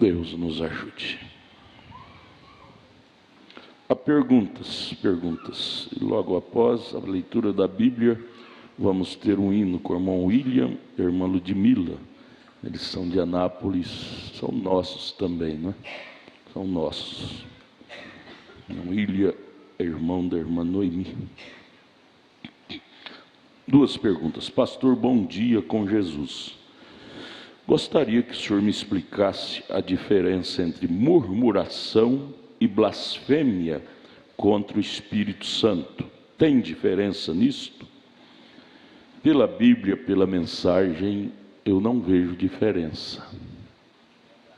Deus nos ajude. Há perguntas. E logo após a leitura da Bíblia, vamos ter um hino com o irmão William e a irmã Ludmila. Eles são de Anápolis, são nossos também, não é? São nossos. O William é irmão da irmã Noemi. Duas perguntas. Pastor, bom dia com Jesus. Gostaria que o senhor me explicasse a diferença entre murmuração e blasfêmia contra o Espírito Santo. Tem diferença nisto? Pela Bíblia, pela mensagem, eu não vejo diferença.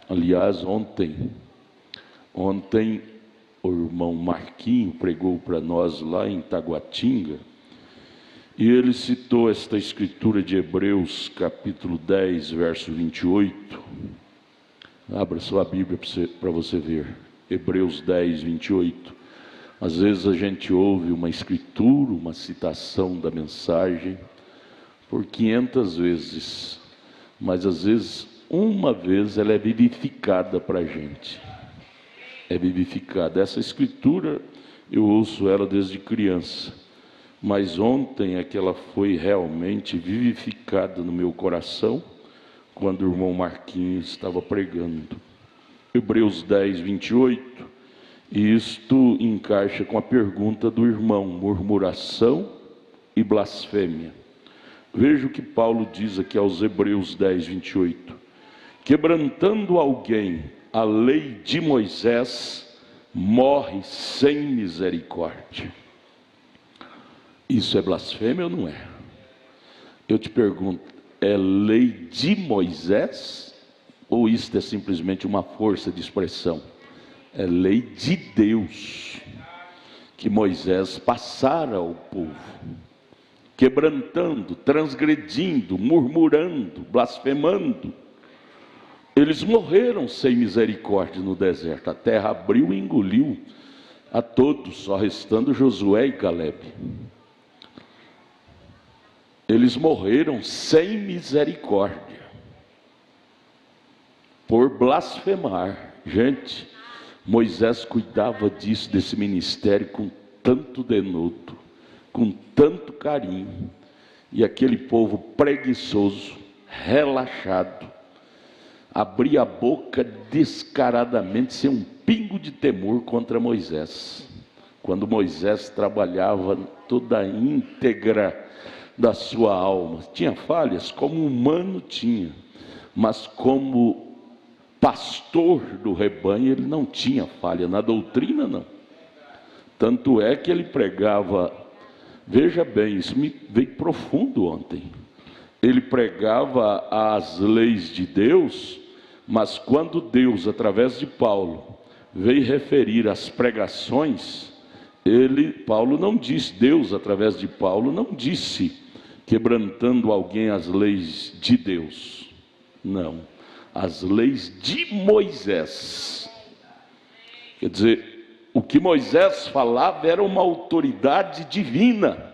Aliás, ontem o irmão Marquinho pregou para nós lá em Taguatinga, e ele citou esta escritura de Hebreus, capítulo 10, verso 28. Abra sua Bíblia para você ver. Hebreus 10, 28. Às vezes a gente ouve uma escritura, uma citação da mensagem, por 500 vezes, mas às vezes, uma vez, ela é vivificada para a gente. É vivificada. Essa escritura, eu ouço ela desde criança, mas ontem é que ela foi realmente vivificada no meu coração, quando o irmão Marquinhos estava pregando. Hebreus 10, 28, e isto encaixa com a pergunta do irmão, murmuração e blasfêmia. Veja o que Paulo diz aqui aos Hebreus 10, 28. Quebrantando alguém a lei de Moisés, morre sem misericórdia. Isso é blasfêmia ou não é? Eu te pergunto, é lei de Moisés? Ou isto é simplesmente uma força de expressão? É lei de Deus, que Moisés passara ao povo. Quebrantando, transgredindo, murmurando, blasfemando. Eles morreram sem misericórdia no deserto. A terra abriu e engoliu a todos, só restando Josué e Caleb. Eles morreram sem misericórdia, por blasfemar. Gente, Moisés cuidava disso, desse ministério, com tanto denodo, com tanto carinho, e aquele povo preguiçoso, relaxado, abria a boca descaradamente, sem um pingo de temor contra Moisés. Quando Moisés trabalhava toda a íntegra da sua alma, tinha falhas, como humano tinha, mas como pastor do rebanho ele não tinha falha, na doutrina não. Tanto é que ele pregava, veja bem, isso me veio profundo ontem, ele pregava as leis de Deus, mas quando Deus, através de Paulo, veio referir as pregações, Paulo não disse, Deus através de Paulo não disse quebrantando alguém as leis de Deus, não, as leis de Moisés. Quer dizer, o que Moisés falava era uma autoridade divina,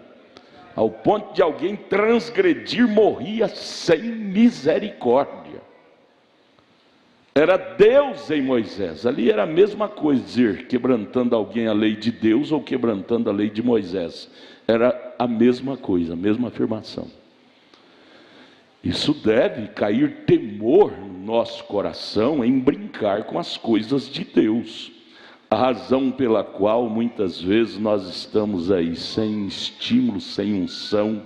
ao ponto de alguém transgredir, morria sem misericórdia. Era Deus em Moisés. Ali era a mesma coisa, dizer quebrantando alguém a lei de Deus ou quebrantando a lei de Moisés. Era a mesma coisa, a mesma afirmação. Isso deve cair temor no nosso coração em brincar com as coisas de Deus. A razão pela qual muitas vezes nós estamos aí sem estímulo, sem unção.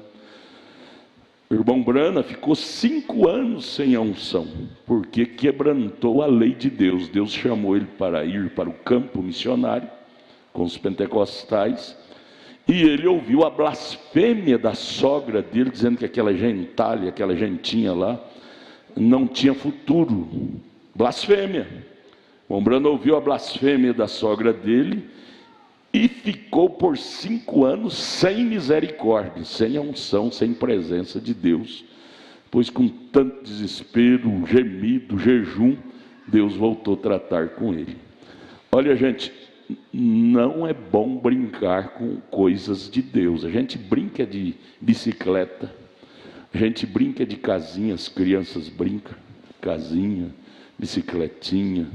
O irmão Brana ficou 5 anos sem a unção, porque quebrantou a lei de Deus. Deus chamou ele para ir para o campo missionário, com os pentecostais, e ele ouviu a blasfêmia da sogra dele, dizendo que aquela gentalha, aquela gentinha lá, não tinha futuro. Blasfêmia. O irmão Brana ouviu a blasfêmia da sogra dele, e ficou por 5 anos sem misericórdia, sem a unção, sem presença de Deus. Pois com tanto desespero, gemido, jejum, Deus voltou a tratar com ele. Olha, gente, não é bom brincar com coisas de Deus. A gente brinca de bicicleta, a gente brinca de casinha, as crianças brincam, casinha, bicicletinha,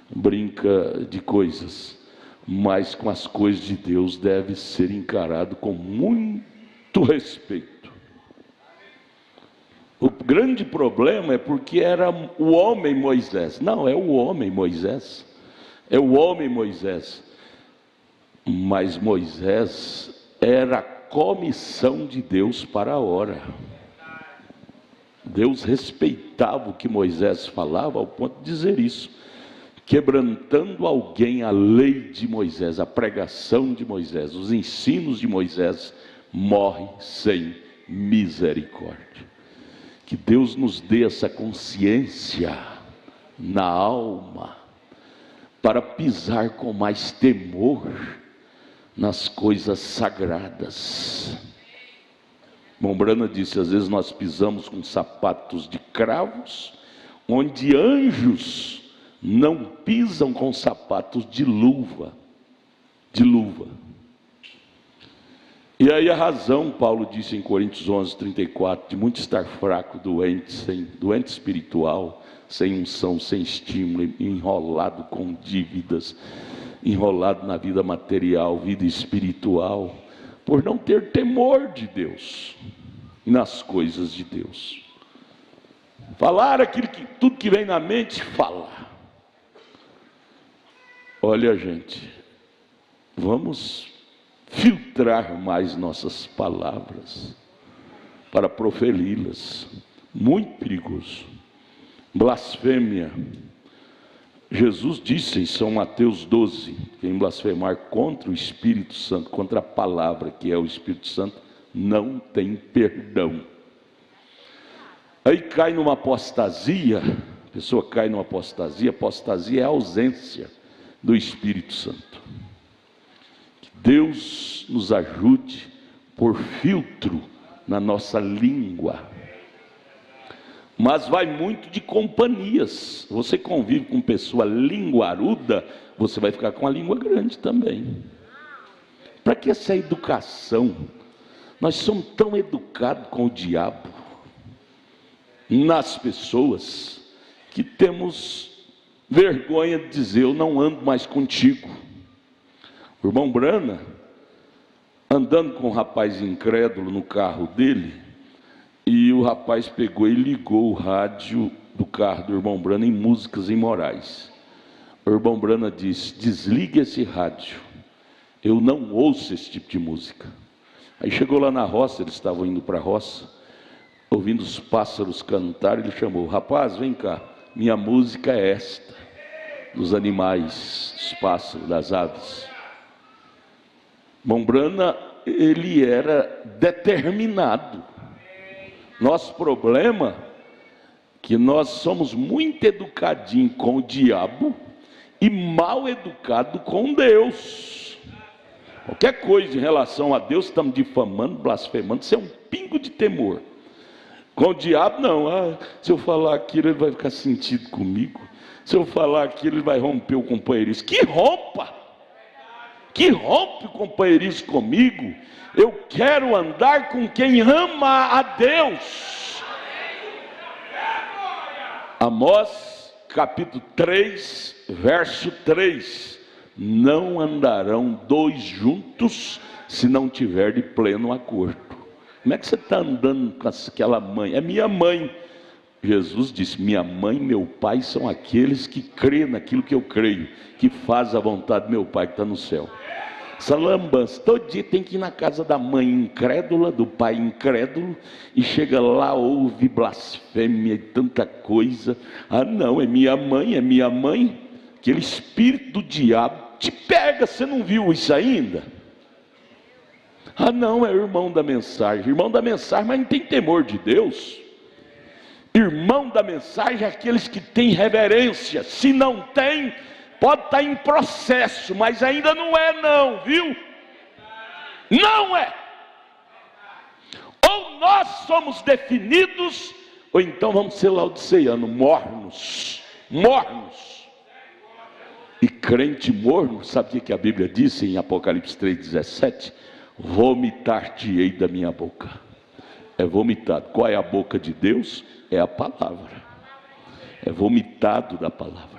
brinca de coisas, mas com as coisas de Deus deve ser encarado com muito respeito. O grande problema é porque era o homem Moisés. Não, é o homem Moisés. É o homem Moisés. Mas Moisés era a comissão de Deus para a hora. Deus respeitava o que Moisés falava ao ponto de dizer isso. Quebrantando alguém a lei de Moisés, a pregação de Moisés, os ensinos de Moisés, morre sem misericórdia. Que Deus nos dê essa consciência na alma, para pisar com mais temor nas coisas sagradas. Mombrana disse, às vezes nós pisamos com sapatos de cravos, onde anjos não pisam com sapatos de luva. E aí a razão, Paulo disse em Coríntios 11:34, de muito estar fraco, doente espiritual, sem unção, sem estímulo, enrolado com dívidas, enrolado na vida material, vida espiritual, por não ter temor de Deus e nas coisas de Deus. Falar tudo que vem na mente, falar. Olha, gente, vamos filtrar mais nossas palavras para proferi-las. Muito perigoso. Blasfêmia. Jesus disse em São Mateus 12, quem blasfemar contra o Espírito Santo, contra a palavra que é o Espírito Santo, não tem perdão. Aí cai numa apostasia, a pessoa cai numa apostasia é a ausência do Espírito Santo. Que Deus nos ajude por filtro na nossa língua. Mas vai muito de companhias. Você convive com pessoa linguaruda, você vai ficar com a língua grande também. Para que essa educação? Nós somos tão educados com o diabo nas pessoas que temos vergonha de dizer, eu não ando mais contigo. O irmão Brana, andando com um rapaz incrédulo no carro dele, e o rapaz pegou e ligou o rádio do carro do irmão Brana em músicas imorais. O irmão Brana disse, desligue esse rádio, eu não ouço esse tipo de música. Aí chegou lá na roça, eles estavam indo para a roça, ouvindo os pássaros cantar, ele chamou, rapaz, vem cá, minha música é esta, dos animais, dos pássaros, das aves. Irmão Brana, ele era determinado. Nosso problema é que nós somos muito educadinhos com o diabo e mal educados com Deus. Qualquer coisa em relação a Deus, estamos difamando, blasfemando, isso é um pingo de temor. Com o diabo, não. Se eu falar aquilo, ele vai ficar sentido comigo. Se eu falar aquilo, ele vai romper o companheirismo. Que rompa! Que rompe o companheirismo comigo. Eu quero andar com quem ama a Deus. Amós, capítulo 3, verso 3. Não andarão dois juntos, se não tiver de pleno acordo. Como é que você está andando com aquela mãe? É minha mãe. Jesus disse, minha mãe e meu pai são aqueles que creem naquilo que eu creio, que faz a vontade do meu pai que está no céu. Essa lambança, todo dia tem que ir na casa da mãe incrédula, do pai incrédulo, e chega lá, ouve blasfêmia e tanta coisa. Ah não, é minha mãe, aquele espírito do diabo te pega, você não viu isso ainda? Ah não, é irmão da mensagem, mas não tem temor de Deus. Irmão da mensagem é aqueles que têm reverência, se não tem, pode estar em processo, mas ainda não é não, viu? Não é. Ou nós somos definidos, ou então vamos ser laodiceanos, mornos. E crente morno, sabe o que a Bíblia diz em Apocalipse 3,17? Vomitar-te-ei da minha boca. É vomitado. Qual é a boca de Deus? É a palavra. é vomitado da palavra.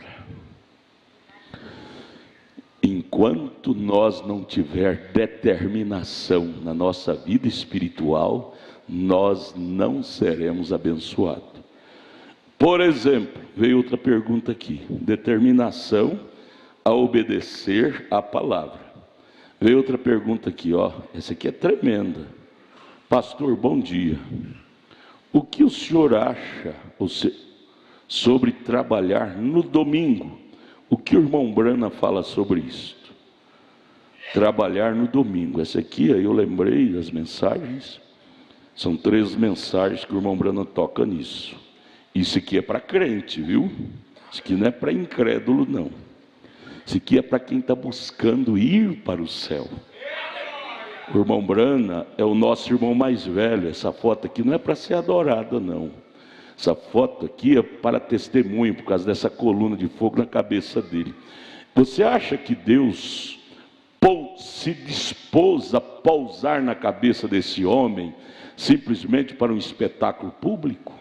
Enquanto nós não tiver determinação na nossa vida espiritual, nós não seremos abençoados. Por exemplo, veio outra pergunta aqui: determinação a obedecer a palavra. Veio outra pergunta aqui, ó, essa aqui é tremenda. Pastor, bom dia. O que o senhor acha sobre trabalhar no domingo? O que o irmão Brana fala sobre isso? Trabalhar no domingo. Essa aqui, aí eu lembrei das mensagens. São 3 mensagens que o irmão Brana toca nisso. Isso aqui é para crente, viu? Isso aqui não é para incrédulo, não. Isso aqui é para quem está buscando ir para o céu. O irmão Brana é o nosso irmão mais velho. Essa foto aqui não é para ser adorada, não. Essa foto aqui é para testemunho, por causa dessa coluna de fogo na cabeça dele. Você acha que Deus se dispôs a pousar na cabeça desse homem simplesmente para um espetáculo público?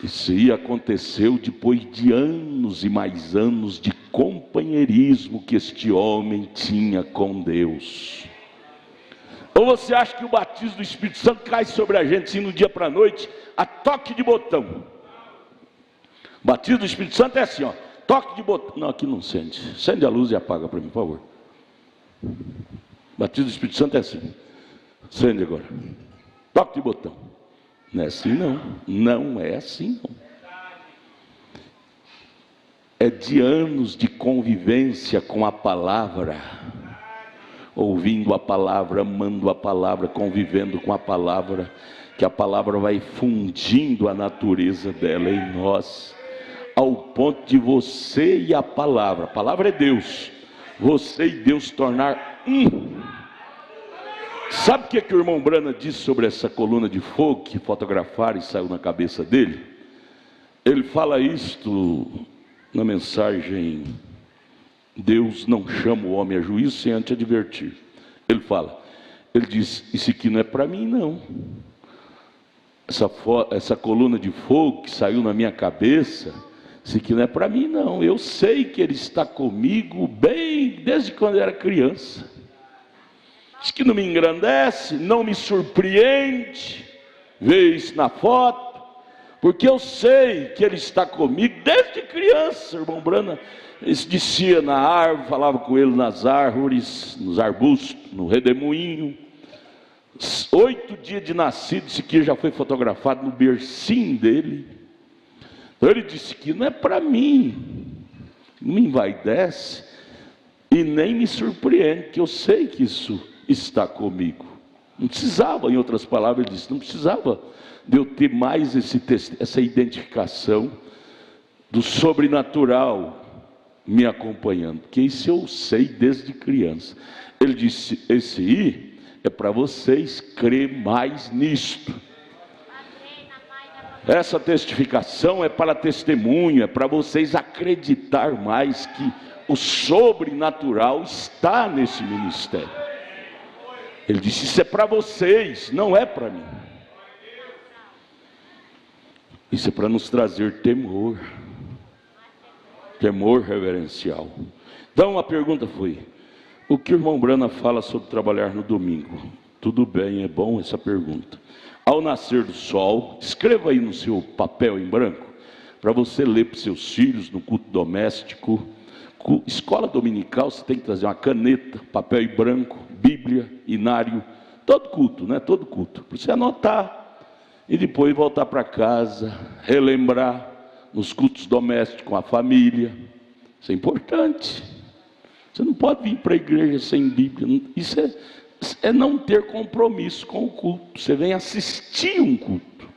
Isso aí aconteceu depois de anos e mais anos de companheirismo que este homem tinha com Deus. Ou você acha que o batismo do Espírito Santo cai sobre a gente assim no dia para a noite, a toque de botão? O batismo do Espírito Santo é assim, ó, toque de botão. Não, aqui não acende. Acende a luz e apaga para mim, por favor. O batismo do Espírito Santo é assim. Acende agora. Toque de botão. Não é assim não. Não é assim não. É de anos de convivência com a palavra, ouvindo a palavra, amando a palavra, convivendo com a palavra, que a palavra vai fundindo a natureza dela em nós, ao ponto de você e a palavra é Deus, você e Deus tornar um. Sabe o que o irmão Brana disse sobre essa coluna de fogo que fotografaram e saiu na cabeça dele? Ele fala isto na mensagem: Deus não chama o homem a juízo sem antes advertir. Ele diz: isso aqui não é para mim não. Essa coluna de fogo que saiu na minha cabeça, isso aqui não é para mim não. Eu sei que Ele está comigo bem desde quando eu era criança. Isso que não me engrandece, não me surpreende ver isso na foto, porque eu sei que Ele está comigo desde criança. O irmão Brana descia na árvore, falava com ele nas árvores, nos arbustos, no redemoinho. 8 dias de nascido, isso aqui já foi fotografado no bercinho dele. Então ele disse que não é para mim, não me envaidece e nem me surpreende, que eu sei que isso está comigo. Não precisava, em outras palavras ele disse, não precisava de eu ter mais essa identificação do sobrenatural me acompanhando, porque isso eu sei desde criança. Ele disse: esse aí é para vocês crer mais nisto. Essa testificação é para testemunho, é para vocês acreditar mais que o sobrenatural está nesse ministério. Ele disse: isso é para vocês, não é para mim. Isso é para nos trazer temor reverencial. Então a pergunta foi: o que o irmão Brana fala sobre trabalhar no domingo? Tudo bem, é bom essa pergunta. Ao nascer do sol, escreva aí no seu papel em branco, para você ler para os seus filhos no culto doméstico. Escola dominical, você tem que trazer uma caneta, papel em branco, Bíblia, inário, todo culto, né? Todo culto, para você anotar e depois voltar para casa, relembrar nos cultos domésticos com a família. Isso é importante. Você não pode vir para a igreja sem Bíblia. Isso é não ter compromisso com o culto. Você vem assistir um culto,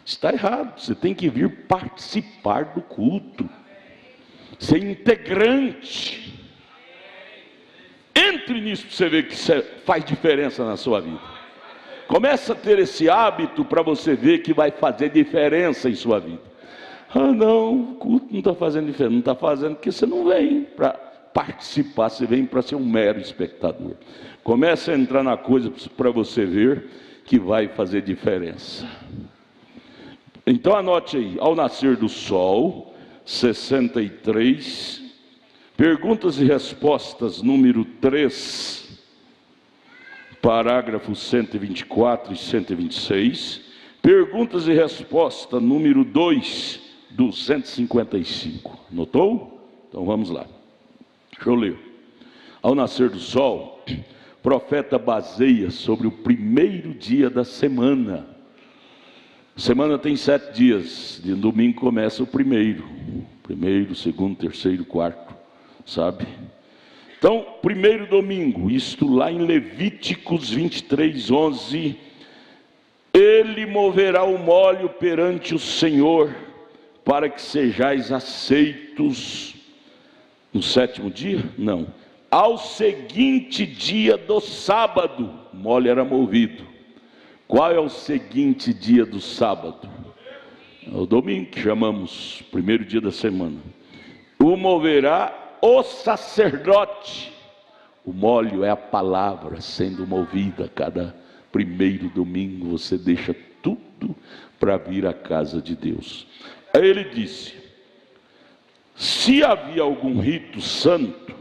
está errado. Você tem que vir participar do culto, ser integrante. Entre nisso para você ver que isso faz diferença na sua vida. Começa a ter esse hábito para você ver que vai fazer diferença em sua vida. Ah não, o culto não está fazendo diferença. Não está fazendo porque você não vem para participar, você vem para ser um mero espectador. Começa a entrar na coisa para você ver que vai fazer diferença. Então anote aí, ao nascer do sol, 63, perguntas e respostas número 3, parágrafos 124 e 126, perguntas e resposta número 2, 255, notou? Então vamos lá, deixa eu ler. Ao nascer do sol, o profeta baseia sobre o primeiro dia da semana. A semana tem 7 dias, de domingo começa o primeiro, segundo, terceiro, quarto, sabe? Então, primeiro domingo, isto lá em Levíticos 23, 11, ele moverá o molho perante o Senhor, para que sejais aceitos no 7º dia? Não, ao seguinte dia do sábado, o molho era movido. Qual é o seguinte dia do sábado? É o domingo, que chamamos primeiro dia da semana. O moverá o sacerdote. O molho é a palavra sendo movida. Cada primeiro domingo você deixa tudo para vir à casa de Deus. Aí ele disse: se havia algum rito santo,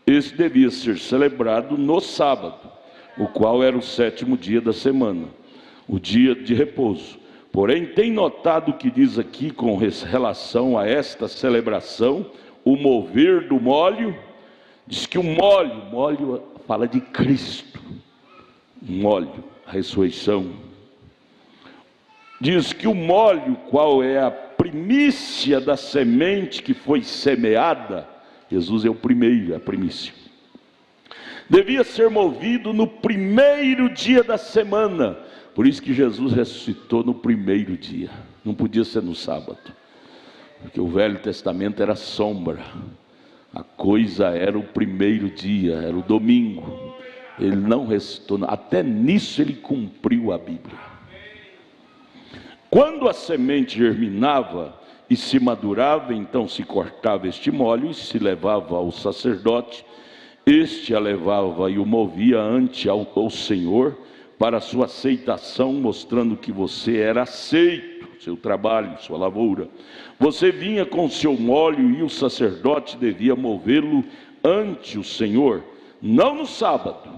esse devia ser celebrado no sábado, o qual era o 7º dia da semana, o dia de repouso. Porém, tem notado o que diz aqui com relação a esta celebração, o mover do molho? Diz que o molho fala de Cristo, o molho, a ressurreição. Diz que o molho, qual é a primícia da semente que foi semeada, Jesus é o primeiro, a primícia, devia ser movido no primeiro dia da semana. Por isso que Jesus ressuscitou no primeiro dia, não podia ser no sábado, porque o Velho Testamento era sombra, a coisa era o primeiro dia, era o domingo. Ele não ressuscitou, até nisso ele cumpriu a Bíblia. Quando a semente germinava e se madurava, então se cortava este molho e se levava ao sacerdote. Este a levava e o movia ante ao Senhor para a sua aceitação, mostrando que você era aceito, seu trabalho, sua lavoura. Você vinha com seu molho e o sacerdote devia movê-lo ante o Senhor, não no sábado,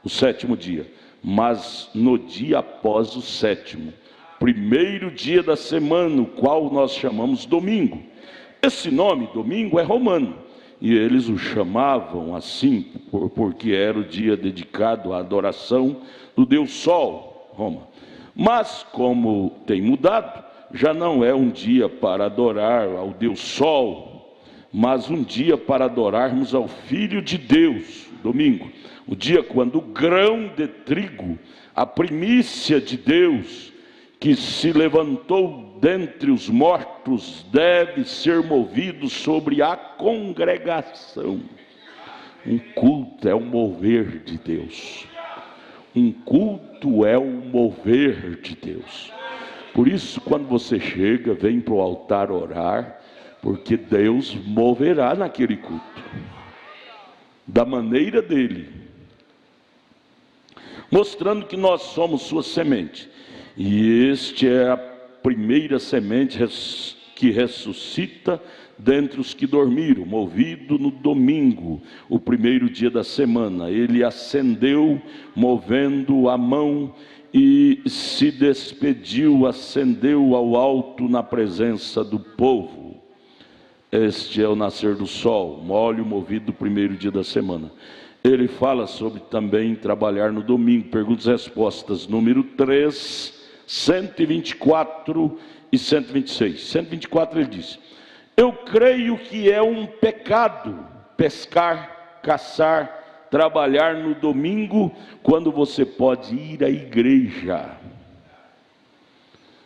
o 7º dia, mas no dia após o 7º, primeiro dia da semana, o qual nós chamamos domingo. Esse nome, domingo, é romano, e eles o chamavam assim, porque era o dia dedicado à adoração do Deus Sol, Roma. Mas como tem mudado, já não é um dia para adorar ao Deus Sol, mas um dia para adorarmos ao Filho de Deus, domingo. O dia quando o grão de trigo, a primícia de Deus, que se levantou dentre os mortos, deve ser movido sobre a congregação. Um culto é o mover de Deus. Um culto é o mover de Deus. Por isso, quando você chega, vem para o altar orar, porque Deus moverá naquele culto, da maneira dele, mostrando que nós somos sua semente. E este é a primeira semente que ressuscita dentre os que dormiram, movido no domingo, o primeiro dia da semana. Ele ascendeu, movendo a mão, e se despediu, ascendeu ao alto na presença do povo. Este é o nascer do sol, molho movido do primeiro dia da semana. Ele fala sobre também trabalhar no domingo. Perguntas e respostas, número 3, 124 e 126. 124 ele diz: eu creio que é um pecado pescar, caçar, trabalhar no domingo, quando você pode ir à igreja.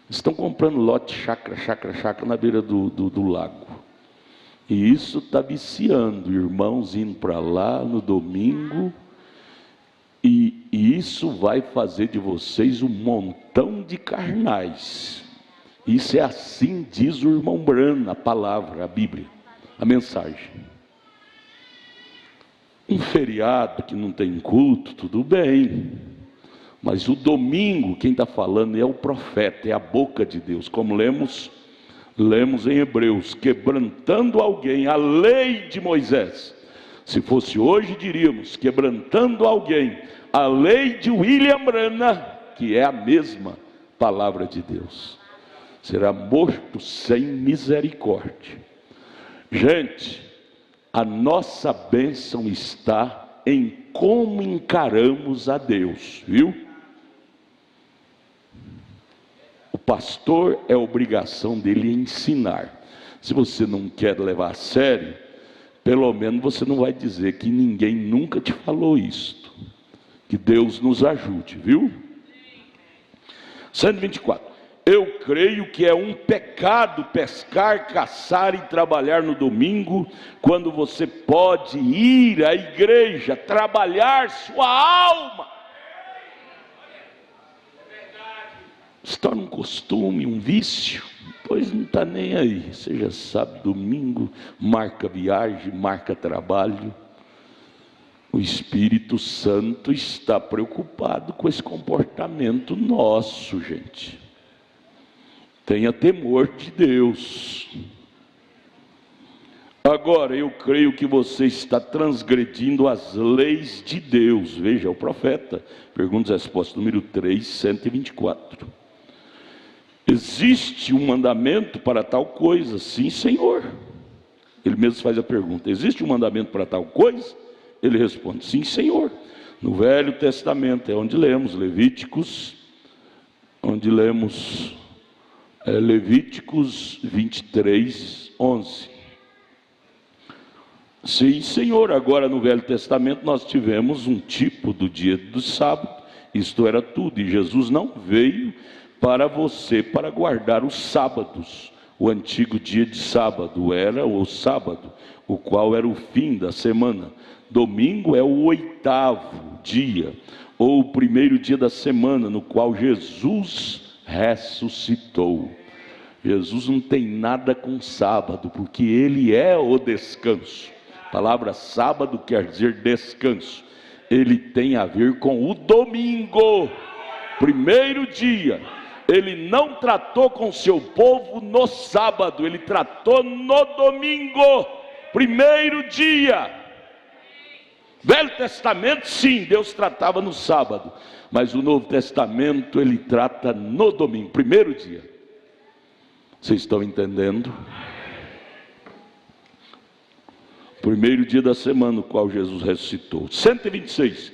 Estão comprando lote, chácara na beira do lago. E isso está viciando, irmãos indo para lá no domingo. E isso vai fazer de vocês um montão de carnais. Isso é assim, diz o irmão Brano, a palavra, a Bíblia, a mensagem. Um feriado que não tem culto, tudo bem. Mas o domingo, quem está falando é o profeta, é a boca de Deus, como lemos em Hebreus, quebrantando alguém, a lei de Moisés. Se fosse hoje, diríamos, quebrantando alguém, a lei de William Branham, que é a mesma palavra de Deus. Será morto sem misericórdia. Gente, a nossa bênção está em como encaramos a Deus, viu? O pastor é obrigação dele ensinar. Se você não quer levar a sério, pelo menos você não vai dizer que ninguém nunca te falou isto. Que Deus nos ajude, viu? 124. Eu creio que é um pecado pescar, caçar e trabalhar no domingo, quando você pode ir à igreja, trabalhar sua alma. Se torna um costume, um vício, pois não está nem aí. Você já sabe, domingo marca viagem, marca trabalho. O Espírito Santo está preocupado com esse comportamento nosso, gente. Tenha temor de Deus. Agora, eu creio que você está transgredindo as leis de Deus. Veja, o profeta, perguntas e respostas, número 3, 124. Existe um mandamento para tal coisa? Sim, Senhor. Ele mesmo faz a pergunta: existe um mandamento para tal coisa? Ele responde: sim, Senhor. No Velho Testamento é onde lemos Levíticos, Levíticos 23, 11. Sim, Senhor. Agora no Velho Testamento nós tivemos um tipo do dia do sábado, isto era tudo, e Jesus não veio para você para guardar os sábados. O antigo dia de sábado era o sábado, o qual era o fim da semana. Domingo é o 8º dia, ou o primeiro dia da semana, no qual Jesus ressuscitou. Jesus não tem nada com sábado, porque ele é o descanso. A palavra sábado quer dizer descanso. Ele tem a ver com o domingo, primeiro dia. Ele não tratou com seu povo no sábado, ele tratou no domingo, primeiro dia. Velho Testamento, sim, Deus tratava no sábado, mas o Novo Testamento ele trata no domingo, primeiro dia. Vocês estão entendendo? Primeiro dia da semana, no qual Jesus ressuscitou. 126.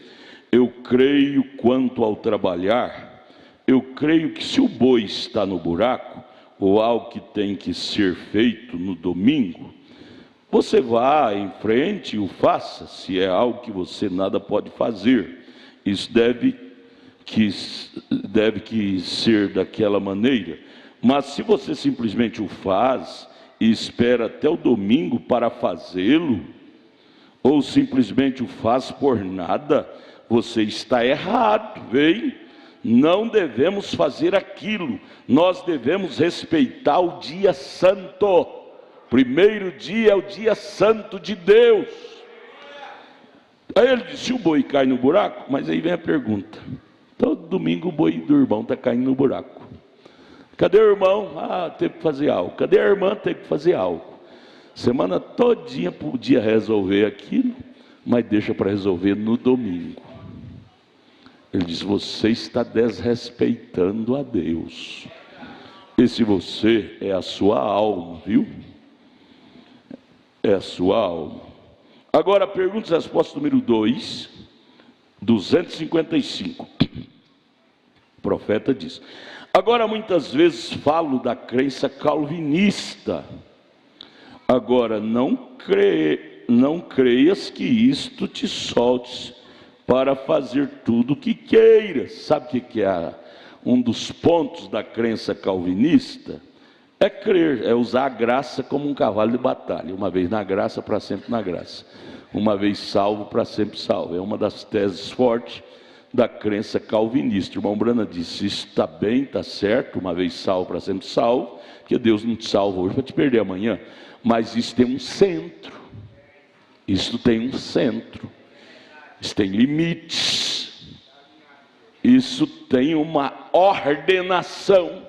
Eu creio quanto ao trabalhar, eu creio que se o boi está no buraco, ou algo que tem que ser feito no domingo, você vá em frente e o faça, se é algo que você nada pode fazer. Isso deve que ser daquela maneira. Mas se você simplesmente o faz e espera até o domingo para fazê-lo, ou simplesmente o faz por nada, você está errado, vem? Não devemos fazer aquilo, nós devemos respeitar o dia santo. Primeiro dia é o dia santo de Deus. Aí ele disse: se o boi cai no buraco, mas aí vem a pergunta: todo domingo o boi do irmão está caindo no buraco. Cadê o irmão? Teve que fazer algo. Cadê a irmã? Teve que fazer algo. Semana todinha podia resolver aquilo, mas deixa para resolver no domingo. Ele diz: você está desrespeitando a Deus. Esse você é a sua alma, viu? É a sua alma. Agora, perguntas e respostas número 2, 255. O profeta diz: agora muitas vezes falo da crença calvinista. Agora não creias que isto te solte para fazer tudo o que queiras. Sabe o que é um dos pontos da crença calvinista? É crer, é usar a graça como um cavalo de batalha. Uma vez na graça, para sempre na graça. Uma vez salvo, para sempre salvo. É uma das teses fortes da crença calvinista. O irmão Branham disse: isso está bem, está certo, uma vez salvo, para sempre salvo, que Deus não te salva hoje para te perder amanhã. Mas isso tem um centro. Isso tem um centro. Isso tem limites. Isso tem uma ordenação.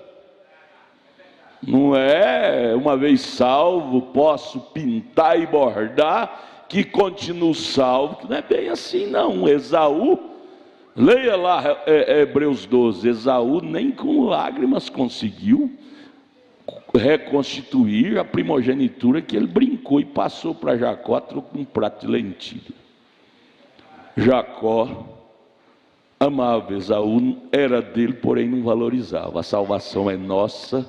Não é uma vez salvo, posso pintar e bordar, que continuo salvo, que não é bem assim não. Esaú, leia lá Hebreus 12, Esaú nem com lágrimas conseguiu reconstituir a primogenitura que ele brincou e passou para Jacó, trocou um prato de lentilha. Jacó amava Esaú, era dele, porém não valorizava. A salvação é nossa.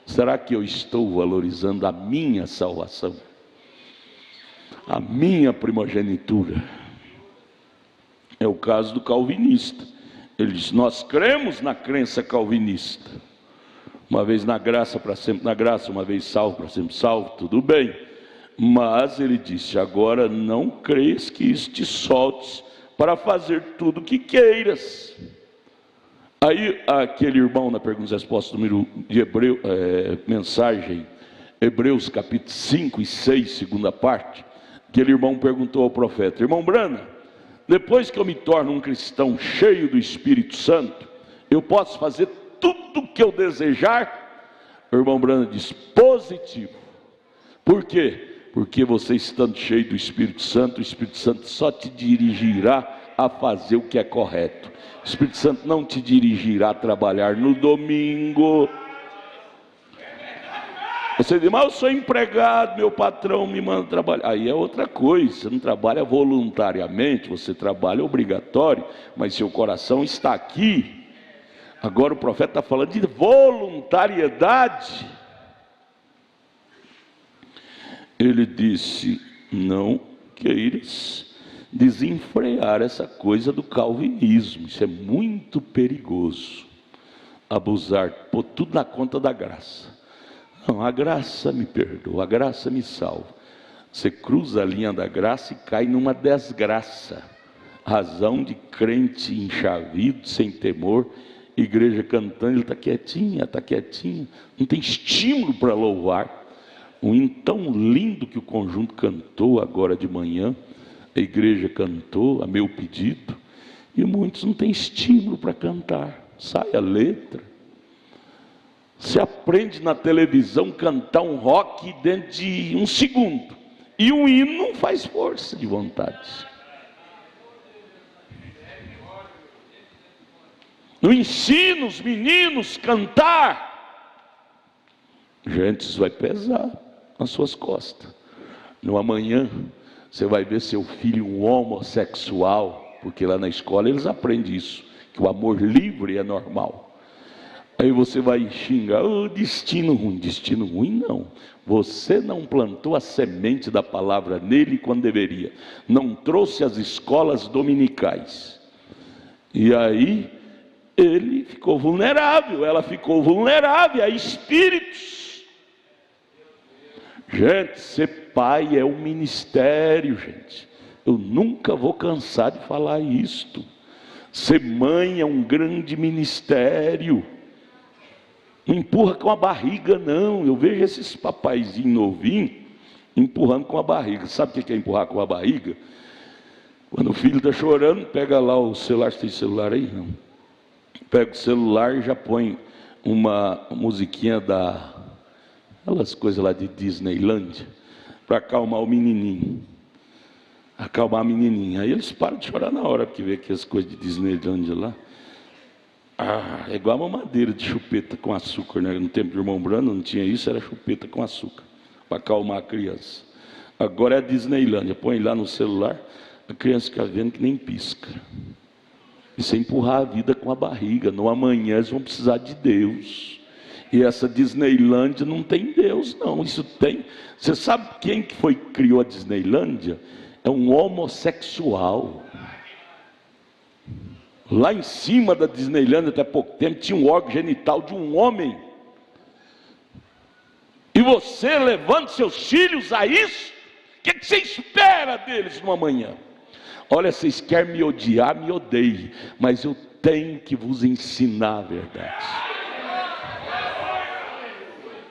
Será que eu estou valorizando a minha salvação? A minha primogenitura? É o caso do calvinista. Ele diz: nós cremos na crença calvinista. Uma vez na graça, para sempre na graça, uma vez salvo, para sempre salvo, tudo bem. Mas ele disse: agora não crês que isso te soltes para fazer tudo o que queiras. Aí aquele irmão, na pergunta e resposta número de mensagem, Hebreus capítulo 5 e 6, segunda parte, aquele irmão perguntou ao profeta: irmão Brana, depois que eu me torno um cristão cheio do Espírito Santo, eu posso fazer tudo o que eu desejar? O irmão Brana diz: positivo. Por quê? Porque você estando cheio do Espírito Santo, o Espírito Santo só te dirigirá a fazer o que é correto. O Espírito Santo não te dirigirá a trabalhar no domingo. Você diz: mas eu sou empregado, meu patrão me manda trabalhar. Aí é outra coisa, você não trabalha voluntariamente, você trabalha obrigatório, mas seu coração está aqui. Agora o profeta está falando de voluntariedade. Ele disse: não queiras desenfrear essa coisa do calvinismo, isso é muito perigoso. Abusar, pôr tudo na conta da graça. Não, a graça me perdoa, a graça me salva. Você cruza a linha da graça e cai numa desgraça. Razão de crente enxavido, sem temor, igreja cantando, ele está quietinho, não tem estímulo para louvar. Um hino tão lindo que o conjunto cantou agora de manhã, a igreja cantou a meu pedido, e muitos não têm estímulo para cantar. Sai a letra. Você aprende na televisão cantar um rock dentro de um segundo, e um hino não faz força de vontade. Não ensina os meninos a cantar. Gente, isso vai pesar nas suas costas. No amanhã você vai ver seu filho um homossexual, porque lá na escola eles aprendem isso, que o amor livre é normal. Aí você vai xingar: oh, destino ruim não. Você não plantou a semente da palavra nele quando deveria, não trouxe as escolas dominicais, e aí ele ficou vulnerável, ela ficou vulnerável a espíritos. Gente, ser pai é um ministério, gente. Eu nunca vou cansar de falar isto. Ser mãe é um grande ministério. Não empurra com a barriga, não. Eu vejo esses papaizinhos novinhos empurrando com a barriga. Sabe o que é empurrar com a barriga? Quando o filho está chorando, pega lá o celular. Você tem celular aí? Não. Pega o celular e já põe uma musiquinha aquelas coisas lá de Disneylândia, para acalmar o menininho. Acalmar a menininha. Aí eles param de chorar na hora, porque vê aquelas coisas de Disneylândia lá. É igual a mamadeira de chupeta com açúcar, né? No tempo do irmão Brano não tinha isso, era chupeta com açúcar, para acalmar a criança. Agora é a Disneylândia, põe lá no celular, a criança fica vendo que nem pisca. Isso é empurrar a vida com a barriga. No amanhã eles vão precisar de Deus. E essa Disneylândia não tem Deus, não. Isso tem. Você sabe quem que criou a Disneylândia? É um homossexual. Lá em cima da Disneylândia, até pouco tempo, tinha um órgão genital de um homem. E você levando seus filhos a isso? O que você espera deles numa manhã? Olha, vocês querem me odiar, me odeiem, mas eu tenho que vos ensinar a verdade.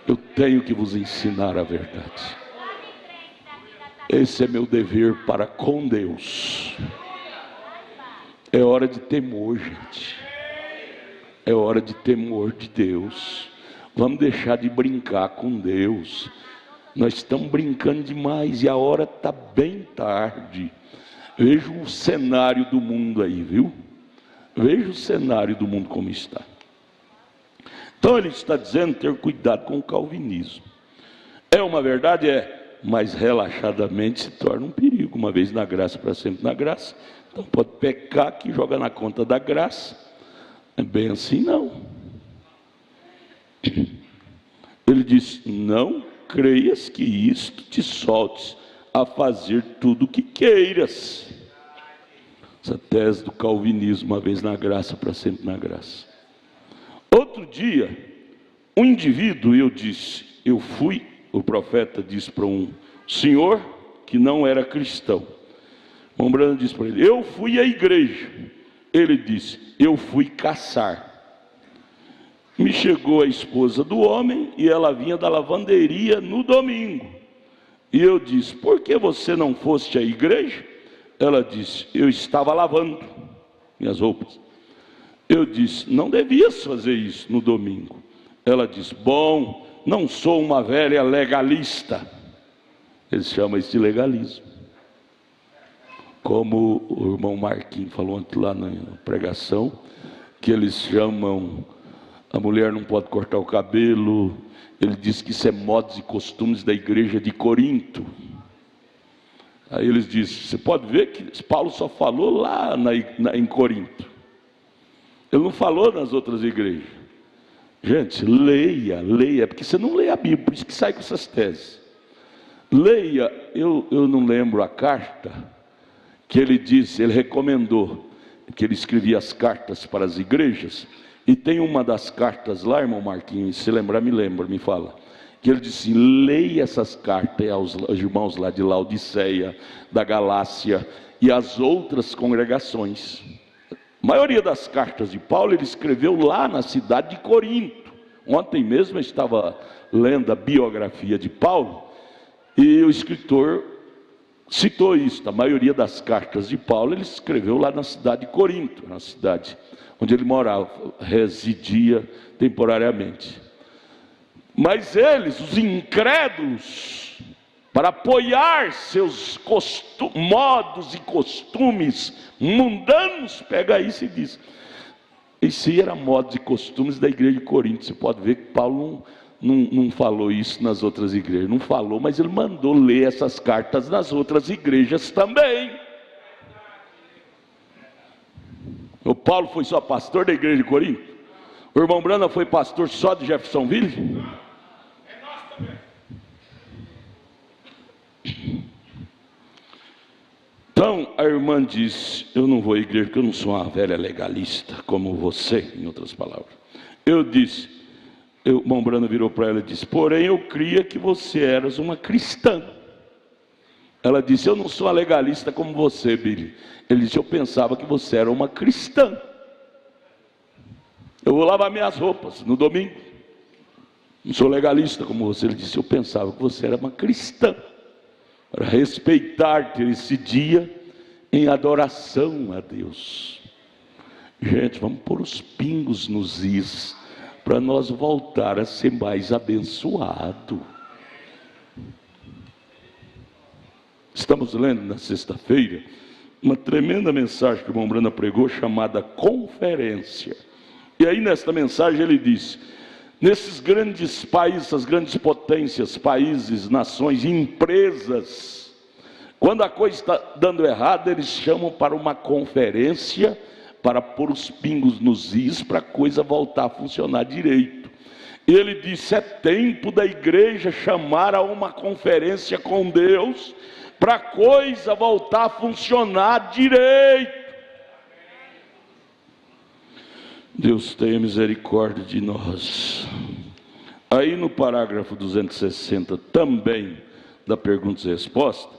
Eu tenho que vos ensinar a verdade. Esse é meu dever para com Deus. É hora de temor, gente. É hora de temor de Deus. Vamos deixar de brincar com Deus. Nós estamos brincando demais e a hora está bem tarde. Veja o cenário do mundo aí, viu? Veja o cenário do mundo como está. Então ele está dizendo ter cuidado com o calvinismo. É uma verdade? É. Mas relaxadamente se torna um perigo. Uma vez na graça, para sempre na graça. Então pode pecar que joga na conta da graça. É bem assim não. Ele diz, não creias que isto te soltes a fazer tudo o que queiras. Essa tese do calvinismo, uma vez na graça, para sempre na graça. Outro dia, um indivíduo, o profeta disse para um senhor que não era cristão. O irmão Branham disse para ele, eu fui à igreja. Ele disse, eu fui caçar. Me chegou a esposa do homem e ela vinha da lavanderia no domingo. E eu disse, por que você não foste à igreja? Ela disse, eu estava lavando minhas roupas. Eu disse, não devias fazer isso no domingo. Ela disse, bom, não sou uma velha legalista. Eles chamam isso de legalismo. Como o irmão Marquinhos falou ontem lá na pregação, que eles chamam, a mulher não pode cortar o cabelo. Ele diz que isso é modos e costumes da igreja de Corinto. Aí eles dizem, você pode ver que Paulo só falou lá em Corinto. Ele não falou nas outras igrejas. Gente, leia, porque você não lê a Bíblia, por isso que sai com essas teses. Leia, eu não lembro a carta que ele disse, ele recomendou, que ele escrevia as cartas para as igrejas, e tem uma das cartas lá, irmão Marquinhos, se lembrar, me fala, que ele disse, leia essas cartas aos irmãos lá de Laodiceia, da Galácia, e as outras congregações. A maioria das cartas de Paulo, ele escreveu lá na cidade de Corinto. Ontem mesmo eu estava lendo a biografia de Paulo, e o escritor citou isso. A maioria das cartas de Paulo ele escreveu lá na cidade de Corinto, na cidade onde ele morava, residia temporariamente. Mas eles, os incrédulos, para apoiar seus modos e costumes mundanos, pega isso e diz, isso era modos e costumes da igreja de Corinto. Você pode ver que Paulo não falou isso nas outras igrejas, não falou, mas ele mandou ler essas cartas nas outras igrejas também. O Paulo foi só pastor da igreja de Corinto? O irmão Branham foi pastor só de Jeffersonville? Então a irmã disse, eu não vou à igreja porque eu não sou uma velha legalista como você, em outras palavras. Eu disse, o irmão Branham virou para ela e disse, porém eu cria que você eras uma cristã. Ela disse, eu não sou uma legalista como você, Billy. Ele disse, eu pensava que você era uma cristã. Eu vou lavar minhas roupas no domingo. Não sou legalista como você. Ele disse, eu pensava que você era uma cristã. Para respeitar ter esse dia em adoração a Deus. Gente, vamos pôr os pingos nos is, para nós voltar a ser mais abençoado. Estamos lendo na sexta-feira uma tremenda mensagem que o irmão Branham pregou, chamada conferência. E aí nesta mensagem ele diz, nesses grandes países, essas grandes potências, países, nações, empresas, quando a coisa está dando errado, eles chamam para uma conferência, para pôr os pingos nos is, para a coisa voltar a funcionar direito. E ele disse, é tempo da igreja chamar a uma conferência com Deus, para a coisa voltar a funcionar direito. Deus tenha misericórdia de nós. Aí no parágrafo 260, também da perguntas e respostas,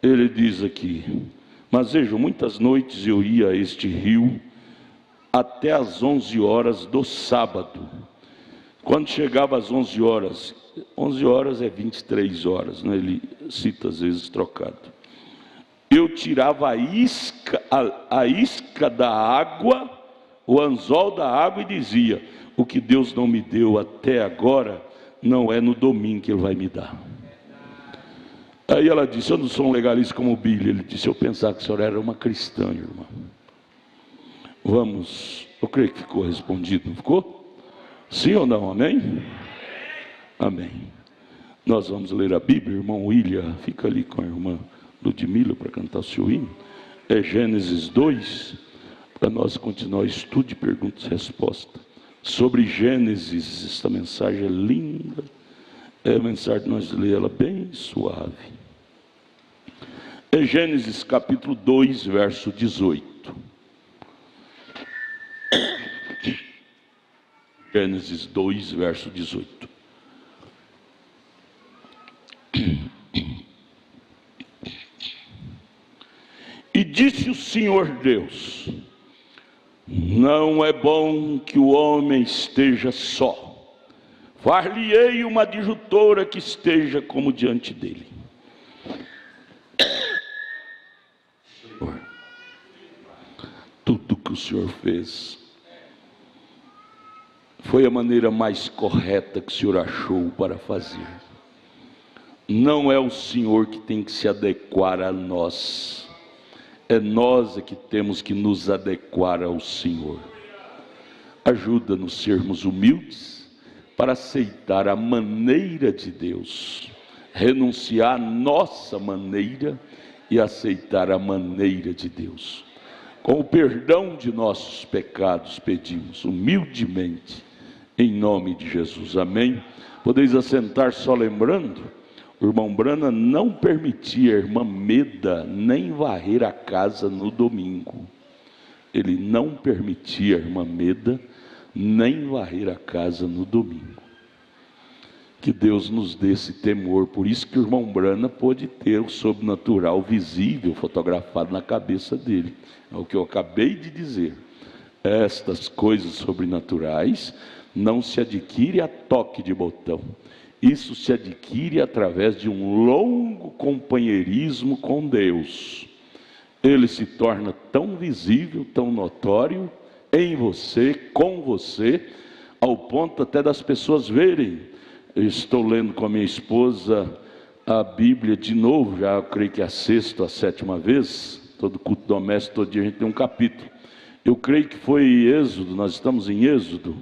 ele diz aqui, mas vejam, muitas noites eu ia a este rio, até às 11 horas do sábado. Quando chegava às 11 horas é 23 horas, né? Ele cita às vezes trocado. Eu tirava a isca da água o anzol da água e dizia: o que Deus não me deu até agora, não é no domingo que Ele vai me dar. Aí ela disse: eu não sou um legalista como o Billy. Ele disse: eu pensava que a senhora era uma cristã, irmã. Vamos, eu creio que ficou respondido, não ficou? Sim ou não? Amém? Amém. Nós vamos ler a Bíblia. Irmão William, fica ali com a irmã Ludmila para cantar o seu hino. É Gênesis 2, para nós continuar o estudo de perguntas e respostas. Sobre Gênesis, esta mensagem é linda. É a mensagem, nós lemos ela bem suave. É Gênesis capítulo 2, verso 18. Gênesis 2, verso 18. E disse o Senhor Deus: não é bom que o homem esteja só. Far-lhe-ei uma adjutora que esteja como diante dele. Senhor, tudo que o Senhor fez foi a maneira mais correta que o Senhor achou para fazer. Não é o Senhor que tem que se adequar a nós, é nós que temos que nos adequar ao Senhor. Ajuda-nos a sermos humildes para aceitar a maneira de Deus, renunciar à nossa maneira e aceitar a maneira de Deus. Com o perdão de nossos pecados pedimos humildemente, em nome de Jesus, amém? Podeis assentar, só lembrando, o irmão Brana não permitia a irmã Meda nem varrer a casa no domingo. Ele não permitia a irmã Meda nem varrer a casa no domingo. Que Deus nos dê esse temor. Por isso que o irmão Brana pôde ter o sobrenatural visível fotografado na cabeça dele. É o que eu acabei de dizer. Estas coisas sobrenaturais não se adquire a toque de botão. Isso se adquire através de um longo companheirismo com Deus. Ele se torna tão visível, tão notório em você, com você, ao ponto até das pessoas verem. Eu estou lendo com a minha esposa a Bíblia de novo, já eu creio que é a sexta, a sétima vez. Todo culto doméstico, todo dia a gente tem um capítulo. Eu creio que foi Êxodo, nós estamos em Êxodo.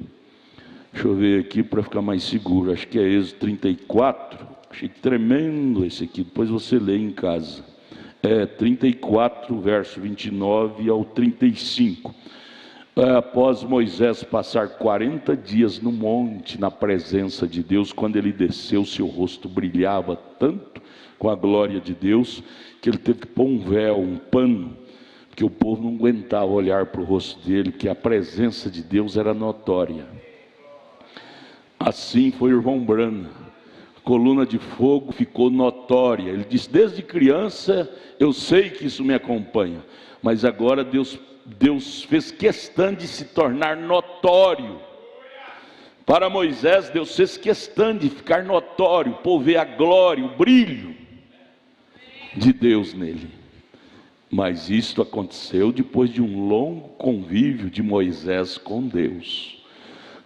Deixa eu ver aqui para ficar mais seguro, acho que é Êxodo 34, achei tremendo esse aqui, depois você lê em casa. É 34, verso 29 ao 35. Após Moisés passar 40 dias no monte, na presença de Deus, quando ele desceu, seu rosto brilhava tanto com a glória de Deus, que ele teve que pôr um véu, um pano, porque o povo não aguentava olhar para o rosto dele, que a presença de Deus era notória. Assim foi o irmão Brana, a coluna de fogo ficou notória. Ele disse: desde criança eu sei que isso me acompanha, mas agora Deus fez questão de se tornar notório. Para Moisés, Deus fez questão de ficar notório, o povo vê a glória, o brilho de Deus nele. Mas isto aconteceu depois de um longo convívio de Moisés com Deus.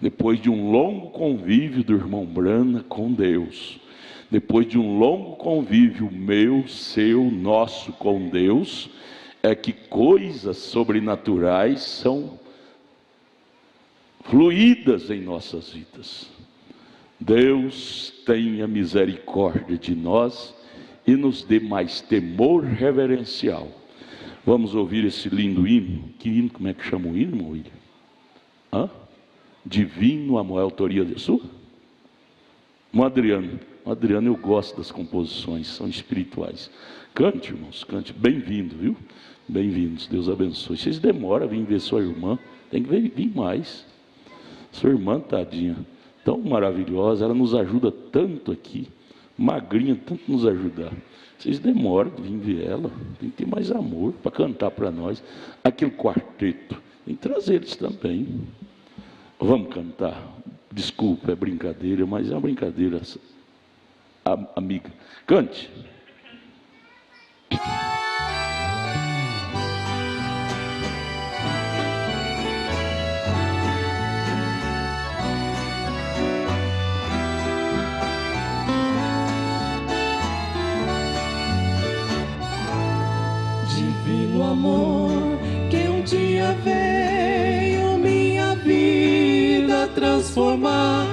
Depois de um longo convívio do irmão Brana com Deus, depois de um longo convívio meu, seu, nosso com Deus, é que coisas sobrenaturais são fluídas em nossas vidas. Deus tenha misericórdia de nós e nos dê mais temor reverencial. Vamos ouvir esse lindo hino. Que hino, como é que chama o hino, irmão William? Divino Amor, é autoria de sua? Adriano, eu gosto das composições, são espirituais. Cante, irmãos, cante. Bem-vindo, viu? Bem-vindos, Deus abençoe. Vocês demoram a vir ver sua irmã, tem que vir mais. Sua irmã, tadinha, tão maravilhosa, ela nos ajuda tanto aqui, magrinha, tanto nos ajudar. Vocês demoram de vir ver ela, tem que ter mais amor para cantar para nós. Aquele quarteto, tem que trazer eles também. Vamos cantar. Desculpa, é brincadeira, mas é uma brincadeira, amiga. Cante. divino amor que um dia veio minha vida transformar.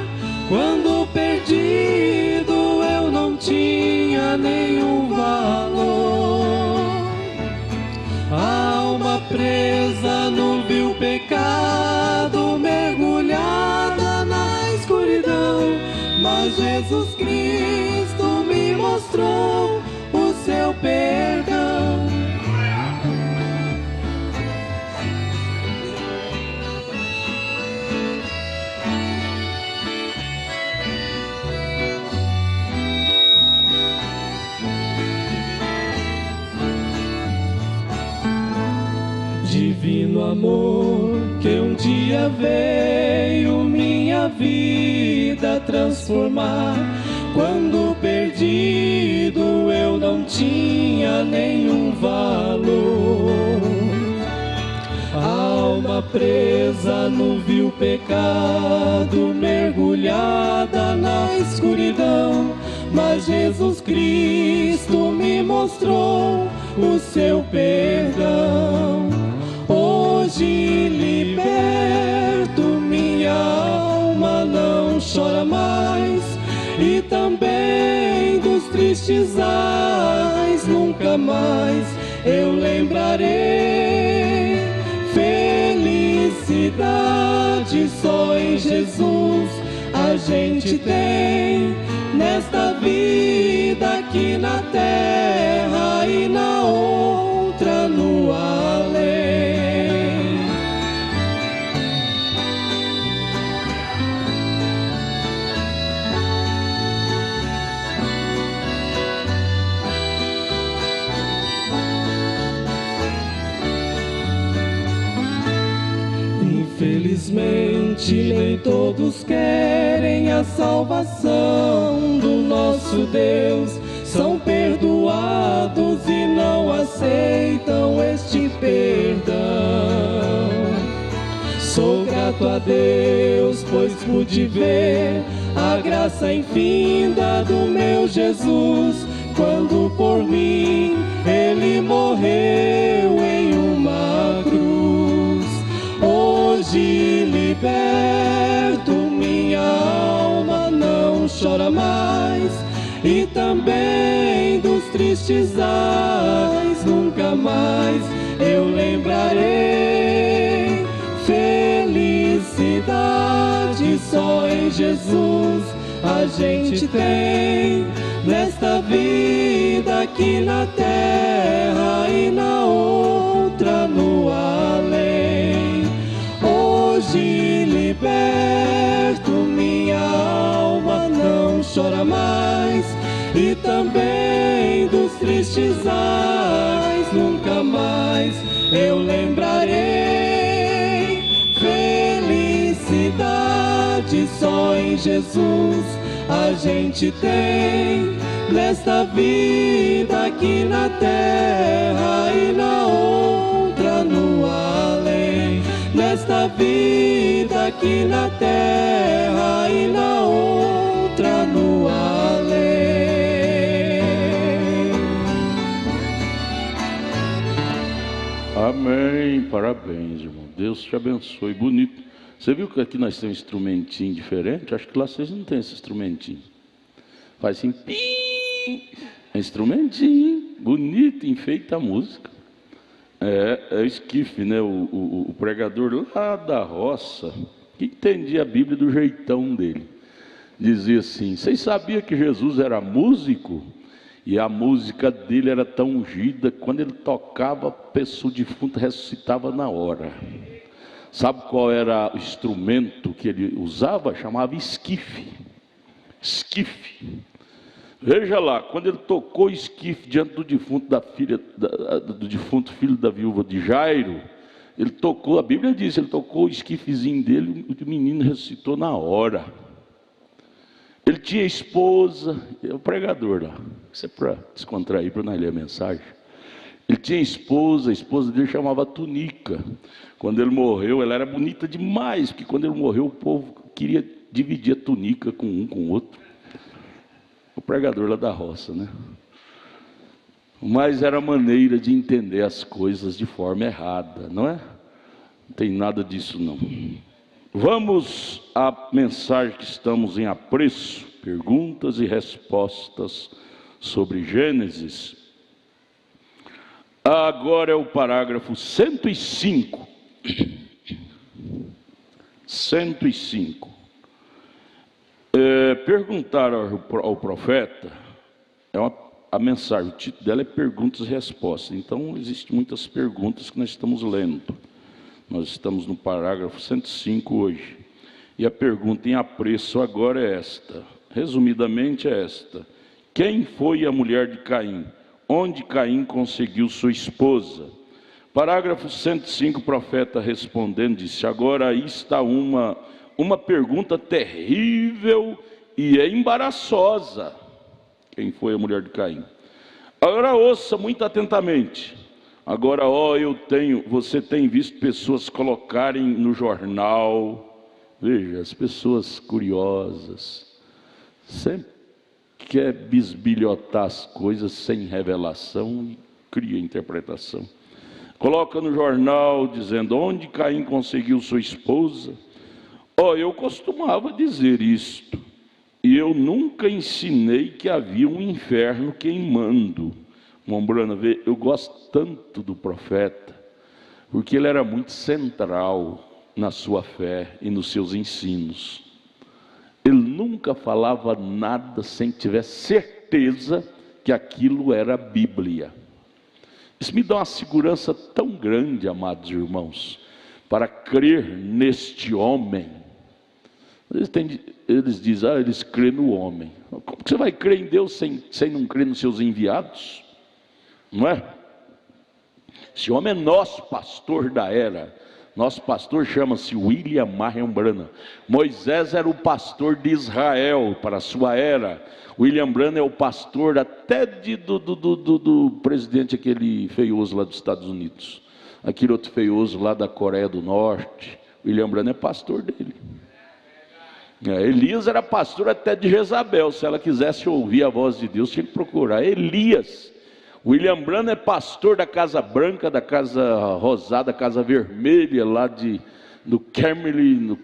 Quando perdido eu não tinha nenhum valor, alma presa no vil pecado, mergulhada na escuridão, mas Jesus Cristo me mostrou o seu perdão. Divino amor que um dia veio minha vida transformar. Quando perdido eu não tinha nenhum valor, alma presa no vil pecado, mergulhada na escuridão, mas Jesus Cristo me mostrou o seu perdão. Hoje liberto, minha alma não chora mais, e também dos tristes ais nunca mais eu lembrarei. Felicidade só em Jesus a gente tem, nesta vida aqui na terra e na outra no além. Infelizmente nem todos querem a salvação do nosso Deus, são perdoados e não aceitam este perdão. Sou grato a Deus, pois pude ver a graça infinda do meu Jesus, quando por mim Ele morreu em uma cruz. Hoje liberto, minha alma não chora mais, e também dos tristes ais nunca mais eu lembrarei. Felicidade só em Jesus a gente tem, nesta vida aqui na terra e na outra no além. Hoje liberto, minha alma não chora mais, e também dos tristes ais nunca mais eu lembrarei. Felicidade só em Jesus a gente tem, nesta vida aqui na terra e na outra no além. Nesta vida aqui na terra e na outra no além. Amém, parabéns, irmão. Deus te abençoe, bonito. Você viu que aqui nós temos um instrumentinho diferente? Acho que lá vocês não têm esse instrumentinho. Faz assim, pim, instrumentinho, bonito, enfeita a música. É esquife, né? O pregador lá da roça, que entendia a Bíblia do jeitão dele, dizia assim: vocês sabiam que Jesus era músico? E a música dele era tão ungida, quando ele tocava, a pessoa defunta ressuscitava na hora. Sabe qual era o instrumento que ele usava? Chamava esquife. Esquife. Veja lá, quando ele tocou o esquife diante do defunto do defunto filho da viúva de Jairo, ele tocou, a Bíblia diz, ele tocou o esquifezinho dele, o menino ressuscitou na hora. Ele tinha esposa, é o pregador lá, isso é para descontrair, para nós ler a mensagem. Ele tinha esposa, a esposa dele chamava Tunica. Quando ele morreu, ela era bonita demais, porque quando ele morreu, o povo queria dividir a túnica com um com o outro. O pregador lá da roça, né? Mas era maneira de entender as coisas de forma errada, não é? Não tem nada disso não. Vamos à mensagem que estamos em apreço, perguntas e respostas sobre Gênesis. Agora é o parágrafo 105. 105. Perguntaram ao profeta, a mensagem, o título dela é Perguntas e Respostas. Então, existem muitas perguntas que nós estamos lendo. Nós estamos no parágrafo 105 hoje. E a pergunta em apreço agora é esta. Resumidamente é esta. Quem foi a mulher de Caim? Onde Caim conseguiu sua esposa? Parágrafo 105, o profeta respondendo disse: agora aí está uma pergunta terrível e embaraçosa. Quem foi a mulher de Caim? Agora ouça muito atentamente. Agora, você tem visto pessoas colocarem no jornal, veja, as pessoas curiosas, sempre quer bisbilhotar as coisas sem revelação e cria interpretação. Coloca no jornal dizendo onde Caim conseguiu sua esposa. Eu costumava dizer isto, e eu nunca ensinei que havia um inferno queimando. Mombrana, eu gosto tanto do profeta, porque ele era muito central na sua fé e nos seus ensinos. Ele nunca falava nada sem que tivesse certeza que aquilo era a Bíblia. Isso me dá uma segurança tão grande, amados irmãos, para crer neste homem. Eles dizem, eles creem no homem. Como que você vai crer em Deus sem não crer nos seus enviados? Não é? Esse homem é nosso pastor da era. Nosso pastor chama-se William Marion Branham. Moisés era o pastor de Israel para a sua era. William Branham é o pastor até do presidente aquele feioso lá dos Estados Unidos. Aquele outro feioso lá da Coreia do Norte. William Branham é pastor dele. Elias era pastor até de Jezabel. Se ela quisesse ouvir a voz de Deus, tinha que procurar Elias. William Branham é pastor da Casa Branca, da Casa Rosada, da Casa Vermelha, lá do Kremlin,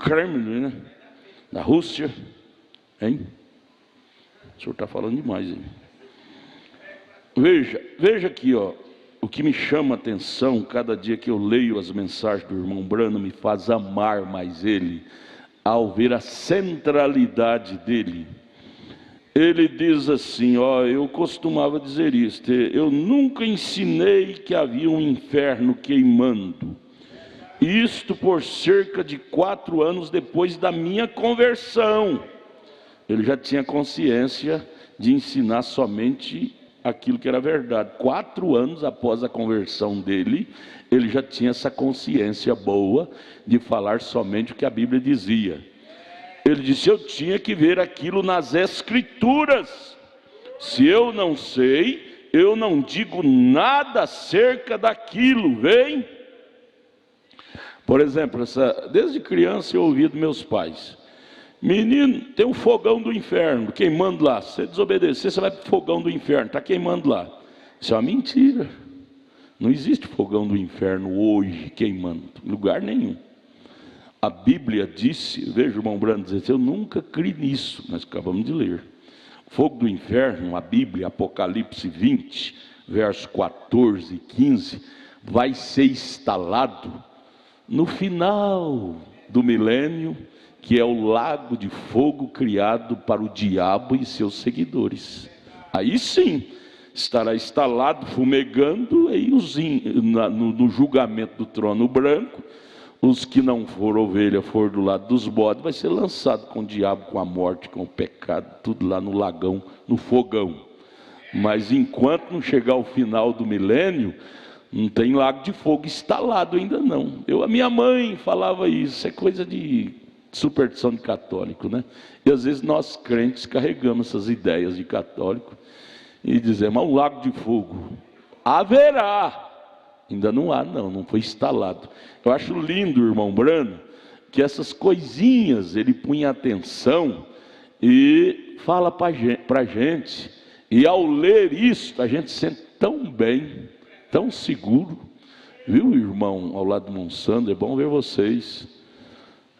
né? Da Rússia. Hein? O senhor está falando demais, hein? Veja aqui, o que me chama a atenção, cada dia que eu leio as mensagens do irmão Branham, me faz amar mais ele, ao ver a centralidade dele. Ele diz assim, eu costumava dizer isto, eu nunca ensinei que havia um inferno queimando, isto por cerca de 4 anos depois da minha conversão. Ele já tinha consciência de ensinar somente aquilo que era verdade. 4 anos após a conversão dele, ele já tinha essa consciência boa de falar somente o que a Bíblia dizia. Ele disse, eu tinha que ver aquilo nas Escrituras. Se eu não sei, eu não digo nada acerca daquilo, vem? Por exemplo, desde criança eu ouvi dos meus pais, menino, tem um fogão do inferno queimando lá, se você desobedecer, você vai para o fogão do inferno, está queimando lá. Isso é uma mentira. Não existe fogão do inferno hoje queimando, em lugar nenhum. A Bíblia disse, veja o irmão Branham dizer, eu nunca criei nisso, nós acabamos de ler. O fogo do inferno, a Bíblia, Apocalipse 20, versos 14 e 15, vai ser instalado no final do milênio, que é o lago de fogo criado para o diabo e seus seguidores. Aí sim, estará instalado, fumegando, e no julgamento do trono branco, os que não for ovelha, for do lado dos bodes, vai ser lançado com o diabo, com a morte, com o pecado, tudo lá no lagão, no fogão. Mas enquanto não chegar ao final do milênio, não tem lago de fogo instalado ainda não. A minha mãe falava isso, é coisa de superstição de católico, né? E às vezes nós crentes carregamos essas ideias de católico e dizemos, mas um lago de fogo haverá. Ainda não há, não foi instalado. Eu acho lindo, irmão Branham, que essas coisinhas ele punha atenção e fala para a gente. E ao ler isso, a gente sente tão bem, tão seguro. Viu, irmão, ao lado do Monsanto? É bom ver vocês.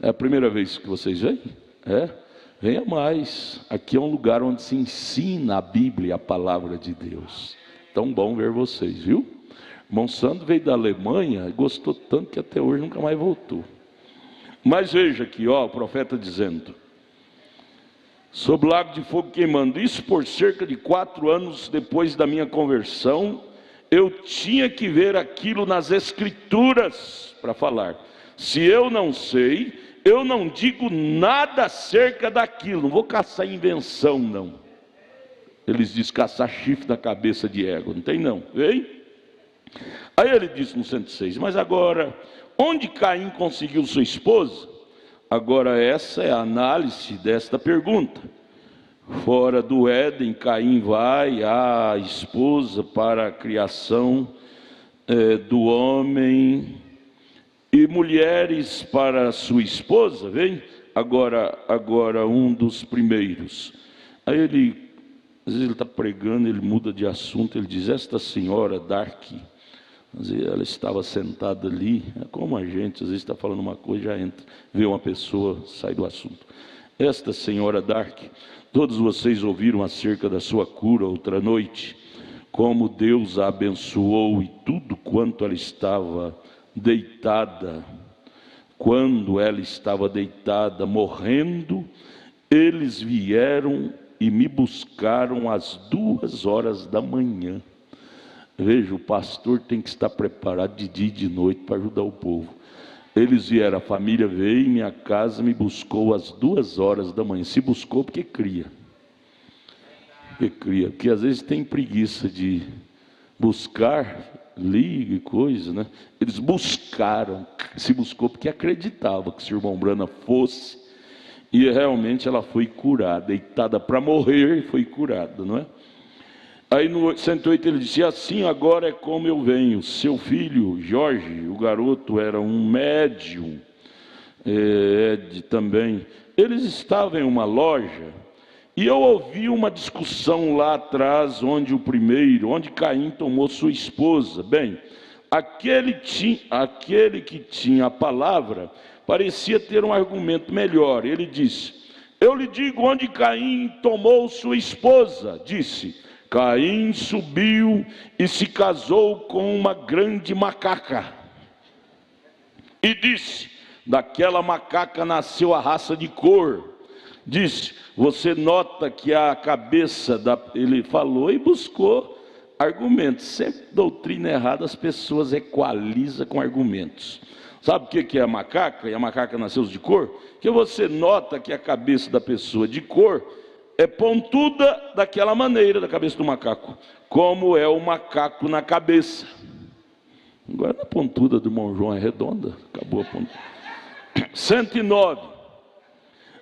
É a primeira vez que vocês vêm? Venha mais. Aqui é um lugar onde se ensina a Bíblia, a palavra de Deus. Tão bom ver vocês, viu? Monsanto veio da Alemanha e gostou tanto que até hoje nunca mais voltou. Mas veja aqui, ó, o profeta dizendo: sob o lago de fogo queimando. Isso por cerca de 4 anos depois da minha conversão, eu tinha que ver aquilo nas Escrituras para falar. Se eu não sei, eu não digo nada acerca daquilo. Não vou caçar invenção, não. Eles dizem caçar chifre na cabeça de égua. Não tem não, vem? Aí ele disse no 106, mas agora, onde Caim conseguiu sua esposa? Agora essa é a análise desta pergunta. Fora do Éden, Caim vai à esposa para a criação do homem, e mulheres para sua esposa, vem? Agora um dos primeiros. Aí ele, às vezes ele está pregando, ele muda de assunto, ele diz, esta senhora Dark, ela estava sentada ali, como a gente, às vezes está falando uma coisa, já entra, vê uma pessoa, sai do assunto. Esta senhora Dark, todos vocês ouviram acerca da sua cura outra noite, como Deus a abençoou e tudo quanto ela estava deitada, quando ela estava deitada, morrendo, eles vieram e me buscaram às 2 horas da manhã. Veja, o pastor tem que estar preparado de dia e de noite para ajudar o povo. Eles vieram, a família veio em minha casa, me buscou às 2 horas da manhã. Se buscou porque cria. Porque às vezes tem preguiça de buscar, liga e coisa, né? Eles buscaram, se buscou porque acreditava que se o irmão Brana fosse, e realmente ela foi curada, deitada para morrer, e foi curada, não é? Aí no 108 ele disse, assim agora é como eu venho. Seu filho Jorge, o garoto, era um médium, também. Eles estavam em uma loja, e eu ouvi uma discussão lá atrás, onde Caim tomou sua esposa. Bem, aquele que tinha a palavra, parecia ter um argumento melhor. Ele disse, eu lhe digo onde Caim tomou sua esposa. Disse, Caim subiu e se casou com uma grande macaca. E disse, daquela macaca nasceu a raça de cor. Disse, você nota que a cabeça ele falou e buscou argumentos. Sempre doutrina errada, as pessoas equalizam com argumentos. Sabe o que é a macaca? E a macaca nasceu de cor? Que você nota que a cabeça da pessoa de cor é pontuda daquela maneira, da cabeça do macaco, como é o macaco na cabeça. Agora a pontuda do irmão João é redonda, acabou a pontuda. 109.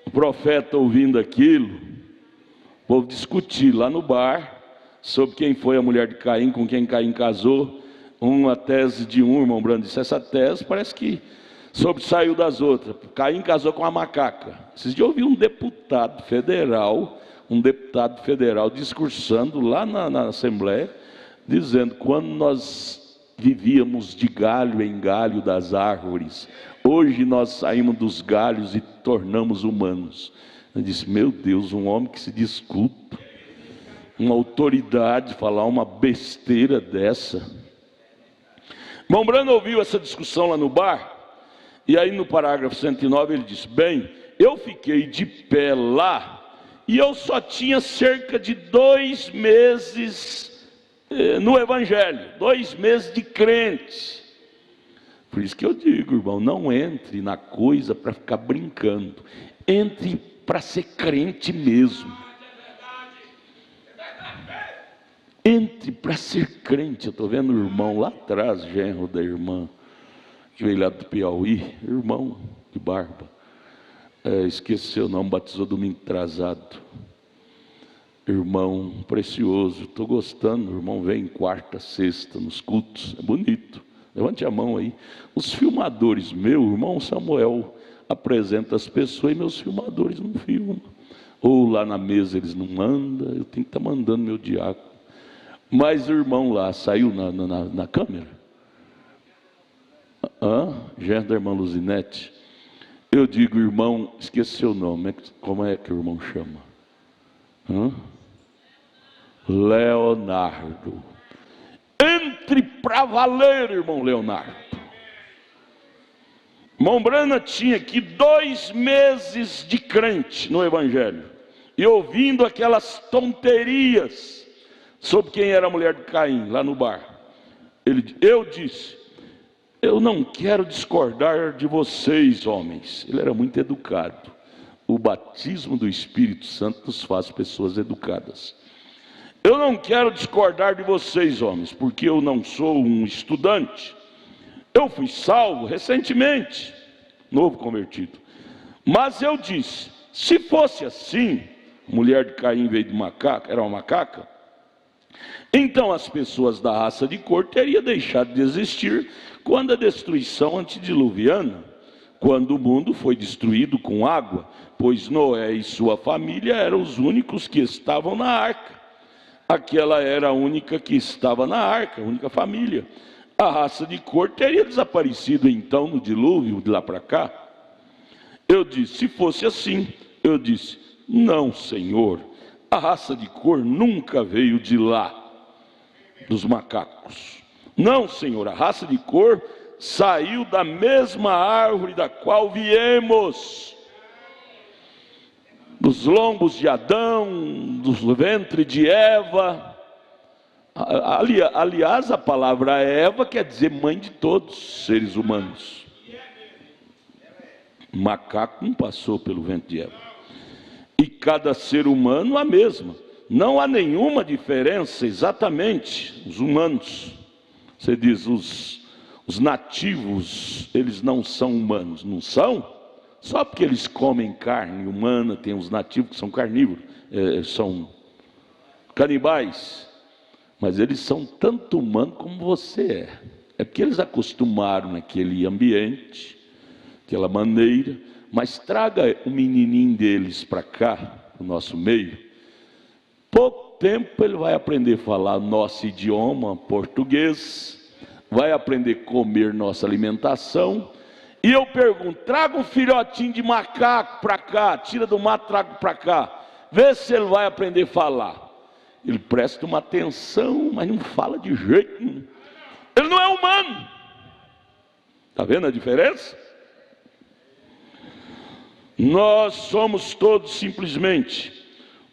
O profeta ouvindo aquilo, o povo discutir lá no bar sobre quem foi a mulher de Caim, com quem Caim casou. Uma tese de um, irmão Brando disse, essa tese parece que sobressaiu das outras. Caim casou com a macaca. Vocês já ouviram um deputado federal discursando lá na Assembleia, dizendo, quando nós vivíamos de galho em galho das árvores, hoje nós saímos dos galhos e tornamos humanos. Eu disse, meu Deus, um homem que se desculpa, uma autoridade falar uma besteira dessa. Irmão Brando ouviu essa discussão lá no bar, e aí no parágrafo 109 ele disse, bem, eu fiquei de pé lá, e eu só tinha cerca de 2 meses no Evangelho, 2 meses de crente. Por isso que eu digo, irmão, não entre na coisa para ficar brincando, entre para ser crente mesmo. Entre para ser crente. Eu estou vendo o irmão lá atrás, genro da irmã, que veio lá do Piauí, irmão de barba, esqueci o nome, batizou domingo atrasado. Irmão precioso, estou gostando, o irmão vem quarta, sexta, nos cultos, é bonito. Levante a mão aí. Os filmadores, meu irmão Samuel apresenta as pessoas e meus filmadores não filmam. Ou lá na mesa eles não mandam, eu tenho que estar mandando meu diácono. Mas o irmão lá saiu na câmera. Genro da irmã Luzinete. Eu digo, irmão, esqueci seu nome. Como é que o irmão chama? Leonardo. Entre pra valer, irmão Leonardo. Irmão Brana tinha aqui 2 meses de crente no Evangelho. E ouvindo aquelas tonterias sobre quem era a mulher de Caim, lá no bar. Eu disse, eu não quero discordar de vocês, homens. Ele era muito educado. O batismo do Espírito Santo nos faz pessoas educadas. Eu não quero discordar de vocês, homens, porque eu não sou um estudante. Eu fui salvo recentemente, novo convertido. Mas eu disse, se fosse assim, a mulher de Caim veio de macaca, era uma macaca, então as pessoas da raça de cor teriam deixado de existir quando a destruição antediluviana, quando o mundo foi destruído com água, pois Noé e sua família eram os únicos que estavam na arca. Aquela era a única que estava na arca, a única família. A raça de cor teria desaparecido então no dilúvio, de lá para cá. Eu disse, se fosse assim, eu disse, não, Senhor, a raça de cor nunca veio de lá, dos macacos. Não, Senhor, a raça de cor saiu da mesma árvore da qual viemos, dos lombos de Adão, do ventre de Eva. Aliás, a palavra Eva quer dizer mãe de todos os seres humanos. Macaco não passou pelo ventre de Eva. E cada ser humano a mesma. Não há nenhuma diferença, exatamente, os humanos. Você diz, os nativos, eles não são humanos, não são? Só porque eles comem carne humana, tem os nativos que são carnívoros, são canibais, mas eles são tanto humanos como você é. É porque eles acostumaram naquele ambiente, aquela maneira, mas traga o menininho deles para cá, para o nosso meio, pouco tempo ele vai aprender a falar nosso idioma, português, vai aprender a comer nossa alimentação. E eu pergunto, traga um filhotinho de macaco para cá, tira do mato, traga para cá, vê se ele vai aprender a falar. Ele presta uma atenção, mas não fala de jeito nenhum. Ele não é humano. Está vendo a diferença? Nós somos todos simplesmente,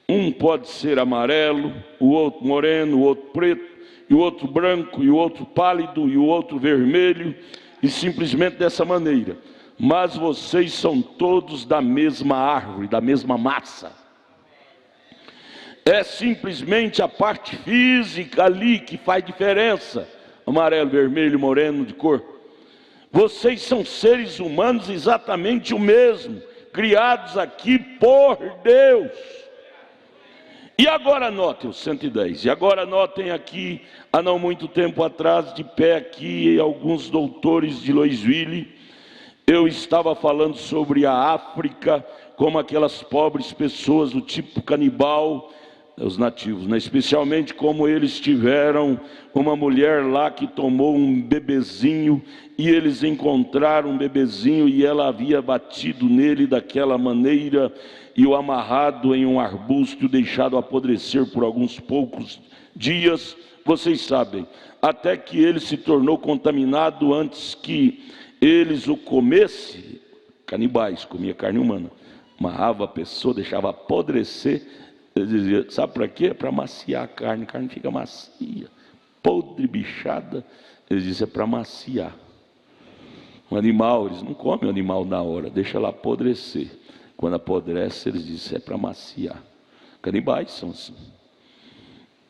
um pode ser amarelo, o outro moreno, o outro preto, e o outro branco, e o outro pálido, e o outro vermelho, e simplesmente dessa maneira. Mas vocês são todos da mesma árvore, da mesma massa. É simplesmente a parte física ali que faz diferença. Amarelo, vermelho, moreno, de cor. Vocês são seres humanos exatamente o mesmo, criados aqui por Deus. E agora notem o 110, e agora notem aqui, há não muito tempo atrás, de pé aqui, alguns doutores de Louisville, eu estava falando sobre a África, como aquelas pobres pessoas do tipo canibal, os nativos, né? Especialmente como eles tiveram uma mulher lá que tomou um bebezinho, e eles encontraram um bebezinho, e ela havia batido nele daquela maneira, e o amarrado em um arbusto, deixado apodrecer por alguns poucos dias, vocês sabem, até que ele se tornou contaminado antes que eles o comessem. Canibais, comia carne humana, amarrava a pessoa, deixava apodrecer. Ele dizia, sabe para quê? Para maciar a carne fica macia, podre, bichada. Ele disse, é para maciar. Um animal, eles não comem o animal na hora, deixa lá apodrecer. Quando apodrece, eles dizem, é para maciar. Canibais são assim.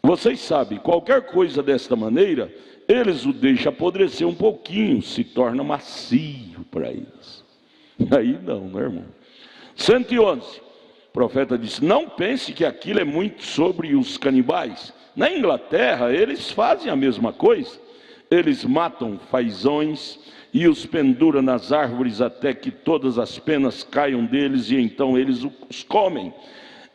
Vocês sabem, qualquer coisa desta maneira, eles o deixam apodrecer um pouquinho, se torna macio para eles. Aí não, né, irmão? 111, o profeta disse, não pense que aquilo é muito sobre os canibais. Na Inglaterra, eles fazem a mesma coisa. Eles matam fazões e os penduram nas árvores até que todas as penas caiam deles, e então eles os comem.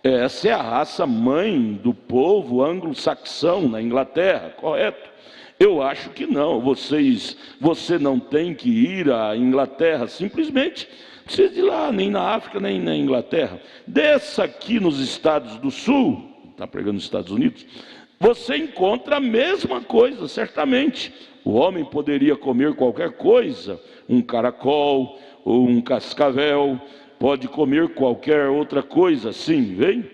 Essa é a raça mãe do povo anglo-saxão na Inglaterra, correto? Eu acho que não. Você não tem que ir à Inglaterra, simplesmente não precisa ir lá, nem na África, nem na Inglaterra. Desça aqui nos Estados do Sul, está pregando nos Estados Unidos, você encontra a mesma coisa, certamente. O homem poderia comer qualquer coisa, um caracol ou um cascavel, pode comer qualquer outra coisa, sim, vem?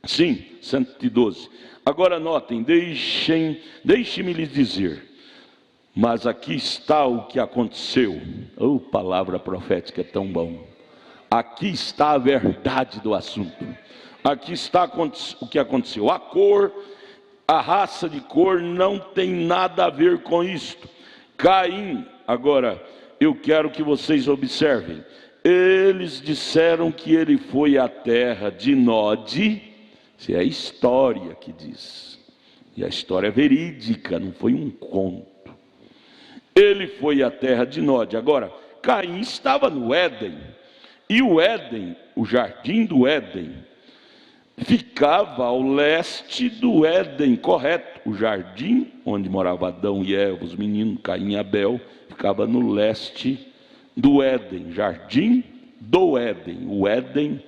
Sim, 112. Agora notem, deixe-me lhes dizer, mas aqui está o que aconteceu. Oh, palavra profética é tão bom. Aqui está a verdade do assunto. Aqui está o que aconteceu. A cor, a raça de cor não tem nada a ver com isto. Caim, agora, eu quero que vocês observem. Eles disseram que ele foi à terra de Nod. Isso é a história que diz. E a história é verídica, não foi um conto. Ele foi à terra de Nod. Agora, Caim estava no Éden. E o Éden, o jardim do Éden, ficava ao leste do Éden, correto? O jardim onde morava Adão e Eva, os meninos, Caim e Abel, ficava no leste do Éden, jardim do Éden. O Éden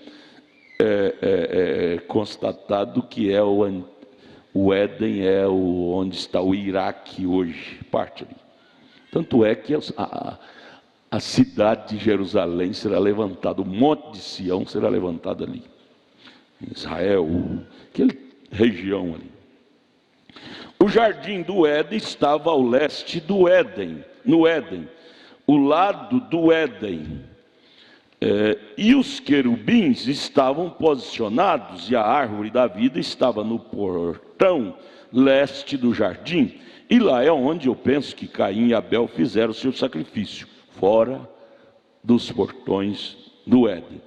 é constatado que é o Éden é onde está o Iraque hoje, parte ali. Tanto é que a cidade de Jerusalém será levantada, o monte de Sião será levantado ali. Israel, aquela região ali. O jardim do Éden estava ao leste do Éden, no Éden, o lado do Éden. E os querubins estavam posicionados, e a árvore da vida estava no portão leste do jardim. E lá é onde eu penso que Caim e Abel fizeram o seu sacrifício, fora dos portões do Éden.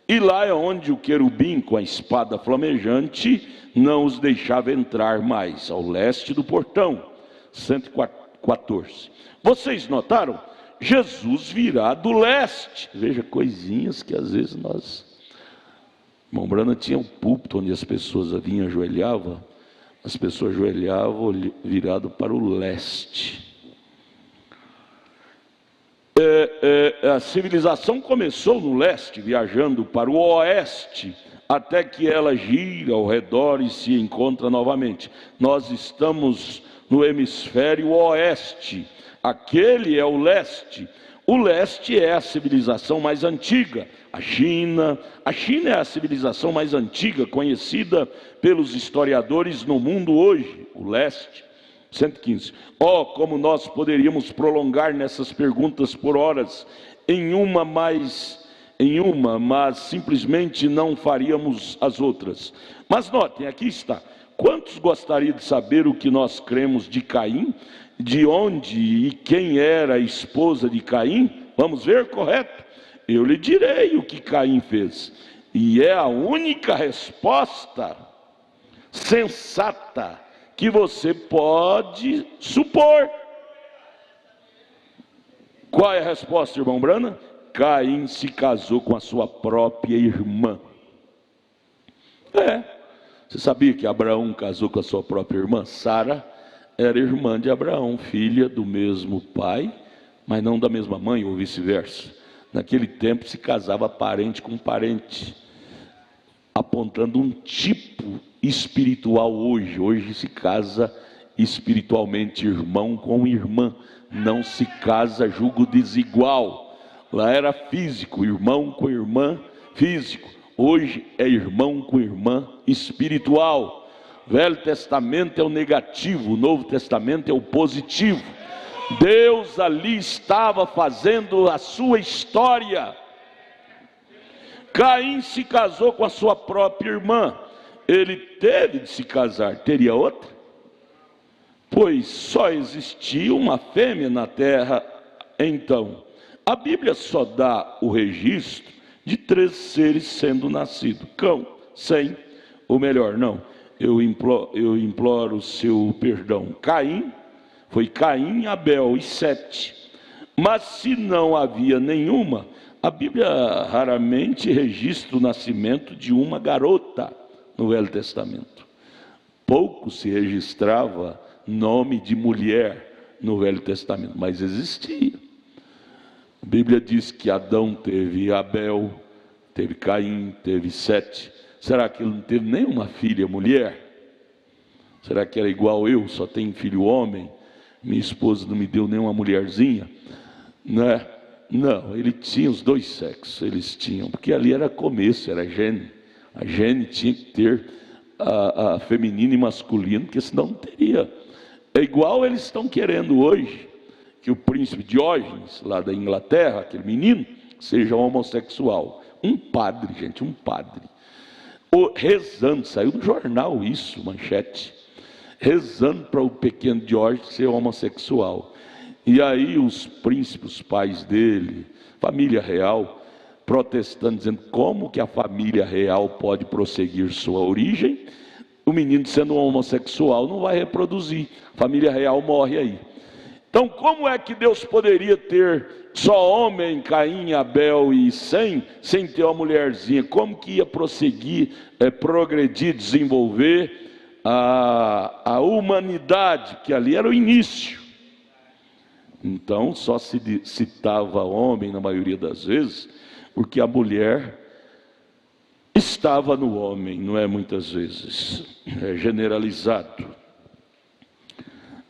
E lá é onde o querubim com a espada flamejante não os deixava entrar mais, ao leste do portão. 114. Vocês notaram? Jesus virá do leste. Veja, coisinhas que às vezes nós... Irmão Brana tinha um púlpito onde as pessoas vinham, ajoelhavam. As pessoas ajoelhavam virado para o leste. A civilização começou no leste, viajando para o oeste, até que ela gira ao redor e se encontra novamente. Nós estamos no hemisfério oeste, aquele é o leste. O leste é a civilização mais antiga. A China é a civilização mais antiga conhecida pelos historiadores no mundo hoje, o leste. 115. Como nós poderíamos prolongar nessas perguntas por horas, em uma, mas simplesmente não faríamos as outras. Mas notem, aqui está. Quantos gostariam de saber o que nós cremos de Caim? De onde e quem era a esposa de Caim? Vamos ver, correto? Eu lhe direi o que Caim fez. E é a única resposta sensata que você pode supor. Qual é a resposta, irmão Brana? Caim se casou com a sua própria irmã. Você sabia que Abraão casou com a sua própria irmã? Sara era irmã de Abraão, filha do mesmo pai, mas não da mesma mãe, ou vice-versa. Naquele tempo se casava parente com parente, apontando um tipo espiritual hoje. Hoje se casa espiritualmente irmão com irmã, não se casa julgo desigual. Lá era físico, irmão com irmã, físico. Hoje é irmão com irmã espiritual. Velho Testamento é o negativo, o Novo Testamento é o positivo. Deus ali estava fazendo a sua história. Caim se casou com a sua própria irmã. Ele teve de se casar, teria outra? Pois só existia uma fêmea na terra então. A Bíblia só dá o registro de 3 seres sendo nascidos. Cão, 100, ou melhor, não, eu imploro o seu perdão. Caim, foi Caim, Abel e 7. Mas se não havia nenhuma, A Bíblia raramente registra o nascimento de uma garota no Velho Testamento. Pouco se registrava nome de mulher no Velho Testamento, mas existia. A Bíblia diz que Adão teve Abel, teve Caim, teve Sete. Será que ele não teve nenhuma filha mulher? Será que era igual eu, só tenho filho homem? Minha esposa não me deu nenhuma mulherzinha? Né? Não, ele tinha os dois sexos, eles tinham, porque ali era começo, era gene. A gene tinha que ter a feminino e masculino, porque senão não teria. É igual eles estão querendo hoje, que o príncipe Diógenes, lá da Inglaterra, aquele menino, seja homossexual. Um padre, gente, um padre. Rezando, saiu no jornal isso, manchete. Rezando para o pequeno Diógenes ser homossexual. E aí os príncipes, os pais dele, família real, protestando, dizendo como que a família real pode prosseguir sua origem. O menino sendo um homossexual não vai reproduzir, a família real morre aí. Então como é que Deus poderia ter só homem, Caim, Abel e sem ter uma mulherzinha? Como que ia prosseguir, progredir, desenvolver a humanidade, que ali era o início? Então só se citava homem na maioria das vezes, porque a mulher estava no homem, não é muitas vezes, é generalizado.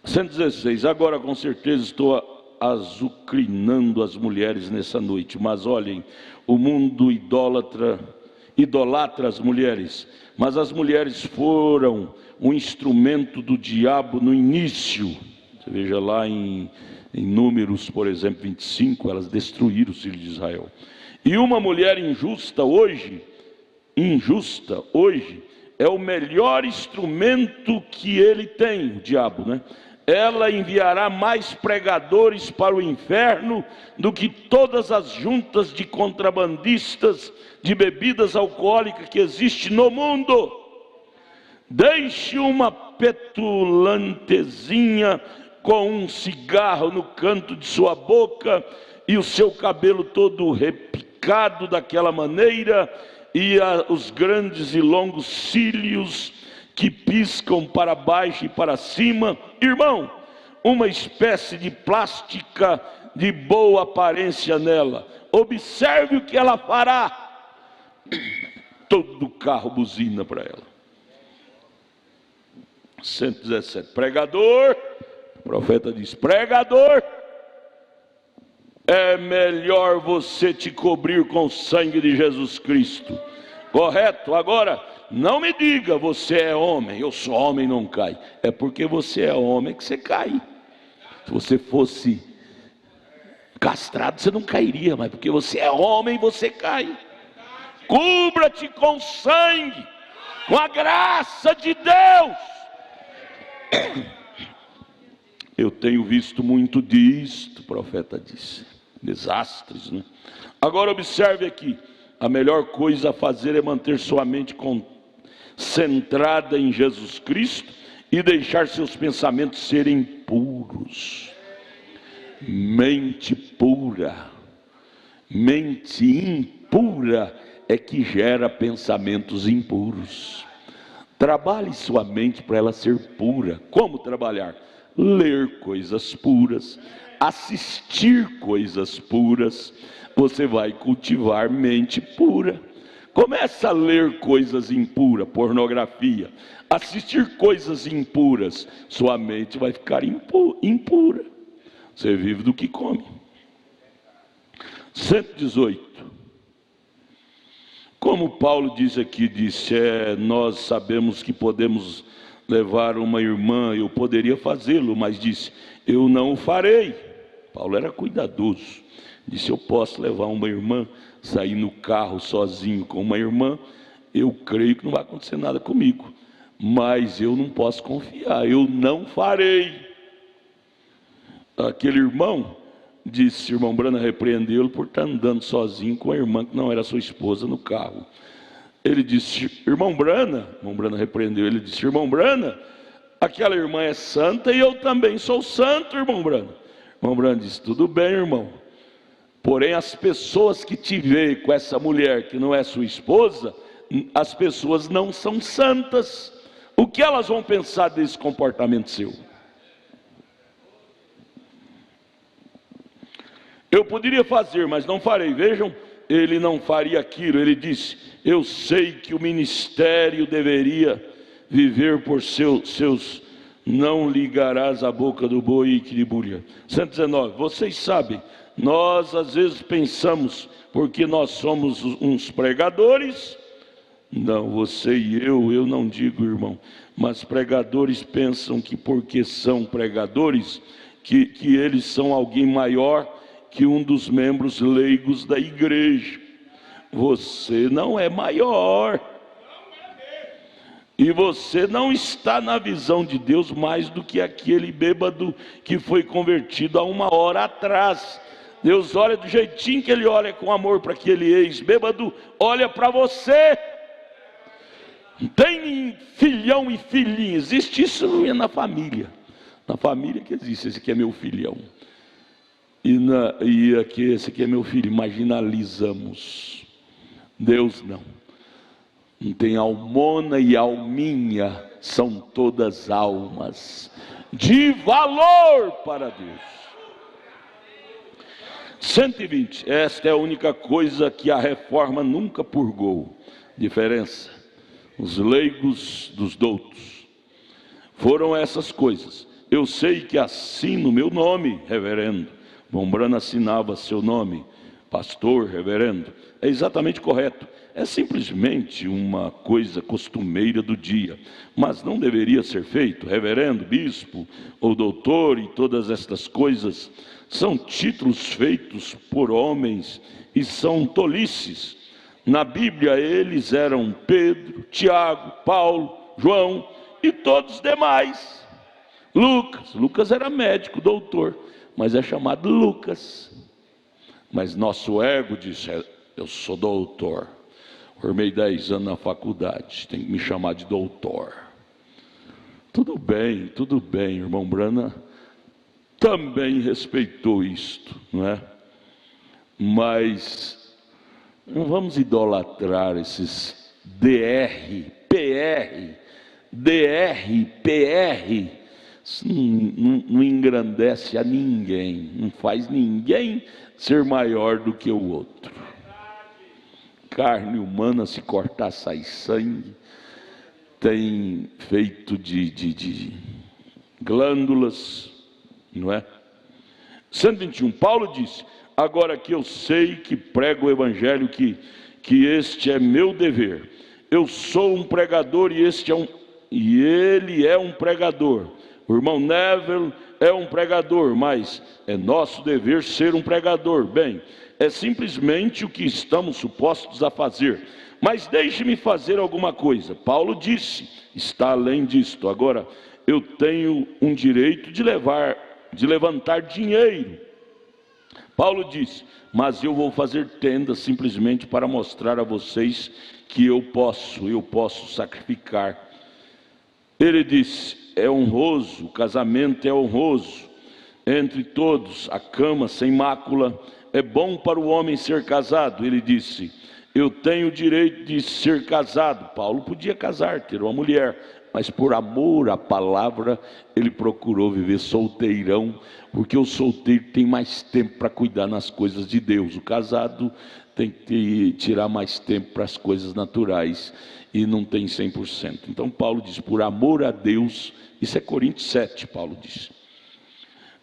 116, agora com certeza estou azucrinando as mulheres nessa noite, mas olhem, o mundo idolatra as mulheres, mas as mulheres foram um instrumento do diabo no início. Você veja lá em Números, por exemplo, 25, elas destruíram os filhos de Israel. E uma mulher injusta hoje, é o melhor instrumento que ele tem, o diabo, né? Ela enviará mais pregadores para o inferno do que todas as juntas de contrabandistas de bebidas alcoólicas que existe no mundo. Deixe uma petulantezinha com um cigarro no canto de sua boca e o seu cabelo todo repicado daquela maneira, e os grandes e longos cílios que piscam para baixo e para cima. Irmão, uma espécie de plástica de boa aparência nela. Observe o que ela fará. Todo carro buzina para ela. 117, pregador, o profeta diz, pregador, é melhor você te cobrir com o sangue de Jesus Cristo. Correto? Agora, não me diga, você é homem, eu sou homem, não cai. É porque você é homem que você cai. Se você fosse castrado, você não cairia, mas porque você é homem, você cai. Cubra-te com sangue, com a graça de Deus. Eu tenho visto muito disto, o profeta disse. Desastres, né? Agora observe aqui. A melhor coisa a fazer é manter sua mente concentrada em Jesus Cristo e deixar seus pensamentos serem puros. Mente pura. Mente impura é que gera pensamentos impuros. Trabalhe sua mente para ela ser pura. Como trabalhar? Ler coisas puras, assistir coisas puras. Você vai cultivar mente pura. Começa a ler coisas impuras, pornografia, assistir coisas impuras, sua mente vai ficar impura. Você vive do que come. 118. Como Paulo diz aqui, nós sabemos que podemos levar uma irmã, eu poderia fazê-lo, mas disse, eu não o farei. Paulo era cuidadoso, disse, eu posso levar uma irmã, sair no carro sozinho com uma irmã, eu creio que não vai acontecer nada comigo, mas eu não posso confiar, eu não farei. Aquele irmão disse, irmão Brana repreendeu-lo por estar andando sozinho com a irmã que não era sua esposa no carro. Ele disse, irmão Brana repreendeu, ele disse, irmão Brana, aquela irmã é santa e eu também sou santo, irmão Brana. Irmão Brana disse, tudo bem, irmão, Porém, as pessoas que te veem com essa mulher que não é sua esposa, as pessoas não são santas. O que elas vão pensar desse comportamento seu? Eu poderia fazer, mas não farei. Vejam, ele não faria aquilo. Ele disse: eu sei que o ministério deveria viver por seus não ligarás a boca do boi e cribulha. 119, vocês sabem, nós às vezes pensamos, porque nós somos uns pregadores, não, você e eu não digo, irmão, mas pregadores pensam que porque são pregadores, que eles são alguém maior que um dos membros leigos da igreja. Você não é maior, e você não está na visão de Deus mais do que aquele bêbado que foi convertido há 1 hora atrás. Deus olha do jeitinho que Ele olha com amor para aquele ex-bêbado, olha para você. Tem filhão e filhinha, existe isso na família. Na família que existe, esse aqui é meu filhão. E aqui, esse aqui é meu filho, marginalizamos. Deus não. Não tem almona e alminha, são todas almas de valor para Deus. 120, esta é a única coisa que a reforma nunca purgou. Diferença, os leigos dos doutos. Foram essas coisas. Eu sei que assino meu nome, reverendo. Bombrana assinava seu nome, pastor, reverendo. É exatamente correto. É simplesmente uma coisa costumeira do dia, mas não deveria ser feito. Reverendo, bispo ou doutor e todas estas coisas são títulos feitos por homens e são tolices. Na Bíblia eles eram Pedro, Tiago, Paulo, João e todos os demais. Lucas era médico, doutor, mas é chamado Lucas. Mas nosso ego diz: eu sou doutor, formei 10 anos na faculdade, tem que me chamar de doutor. Tudo bem, irmão Brana também respeitou isto, não é? Mas não vamos idolatrar esses DR, PR, isso não engrandece a ninguém, não faz ninguém ser maior do que o outro. Carne humana, se cortar sai sangue, tem feito de glândulas, não é? 121, Paulo disse: agora que eu sei que prego o evangelho, que este é meu dever. Eu sou um pregador e ele é um pregador. O irmão Neville é um pregador, mas é nosso dever ser um pregador. Bem, é simplesmente o que estamos supostos a fazer. Mas deixe-me fazer alguma coisa. Paulo disse, está além disto. Agora, eu tenho um direito de levantar dinheiro. Paulo disse, mas eu vou fazer tendas simplesmente para mostrar a vocês que eu posso sacrificar. Ele disse, é honroso, o casamento é honroso entre todos, a cama sem mácula, é bom para o homem ser casado. Ele disse, eu tenho o direito de ser casado. Paulo podia casar, ter uma mulher, mas por amor à palavra, ele procurou viver solteirão, porque o solteiro tem mais tempo para cuidar nas coisas de Deus. O casado tem que tirar mais tempo para as coisas naturais, e não tem 100%. Então Paulo diz, por amor a Deus, isso é Coríntios 7, Paulo diz.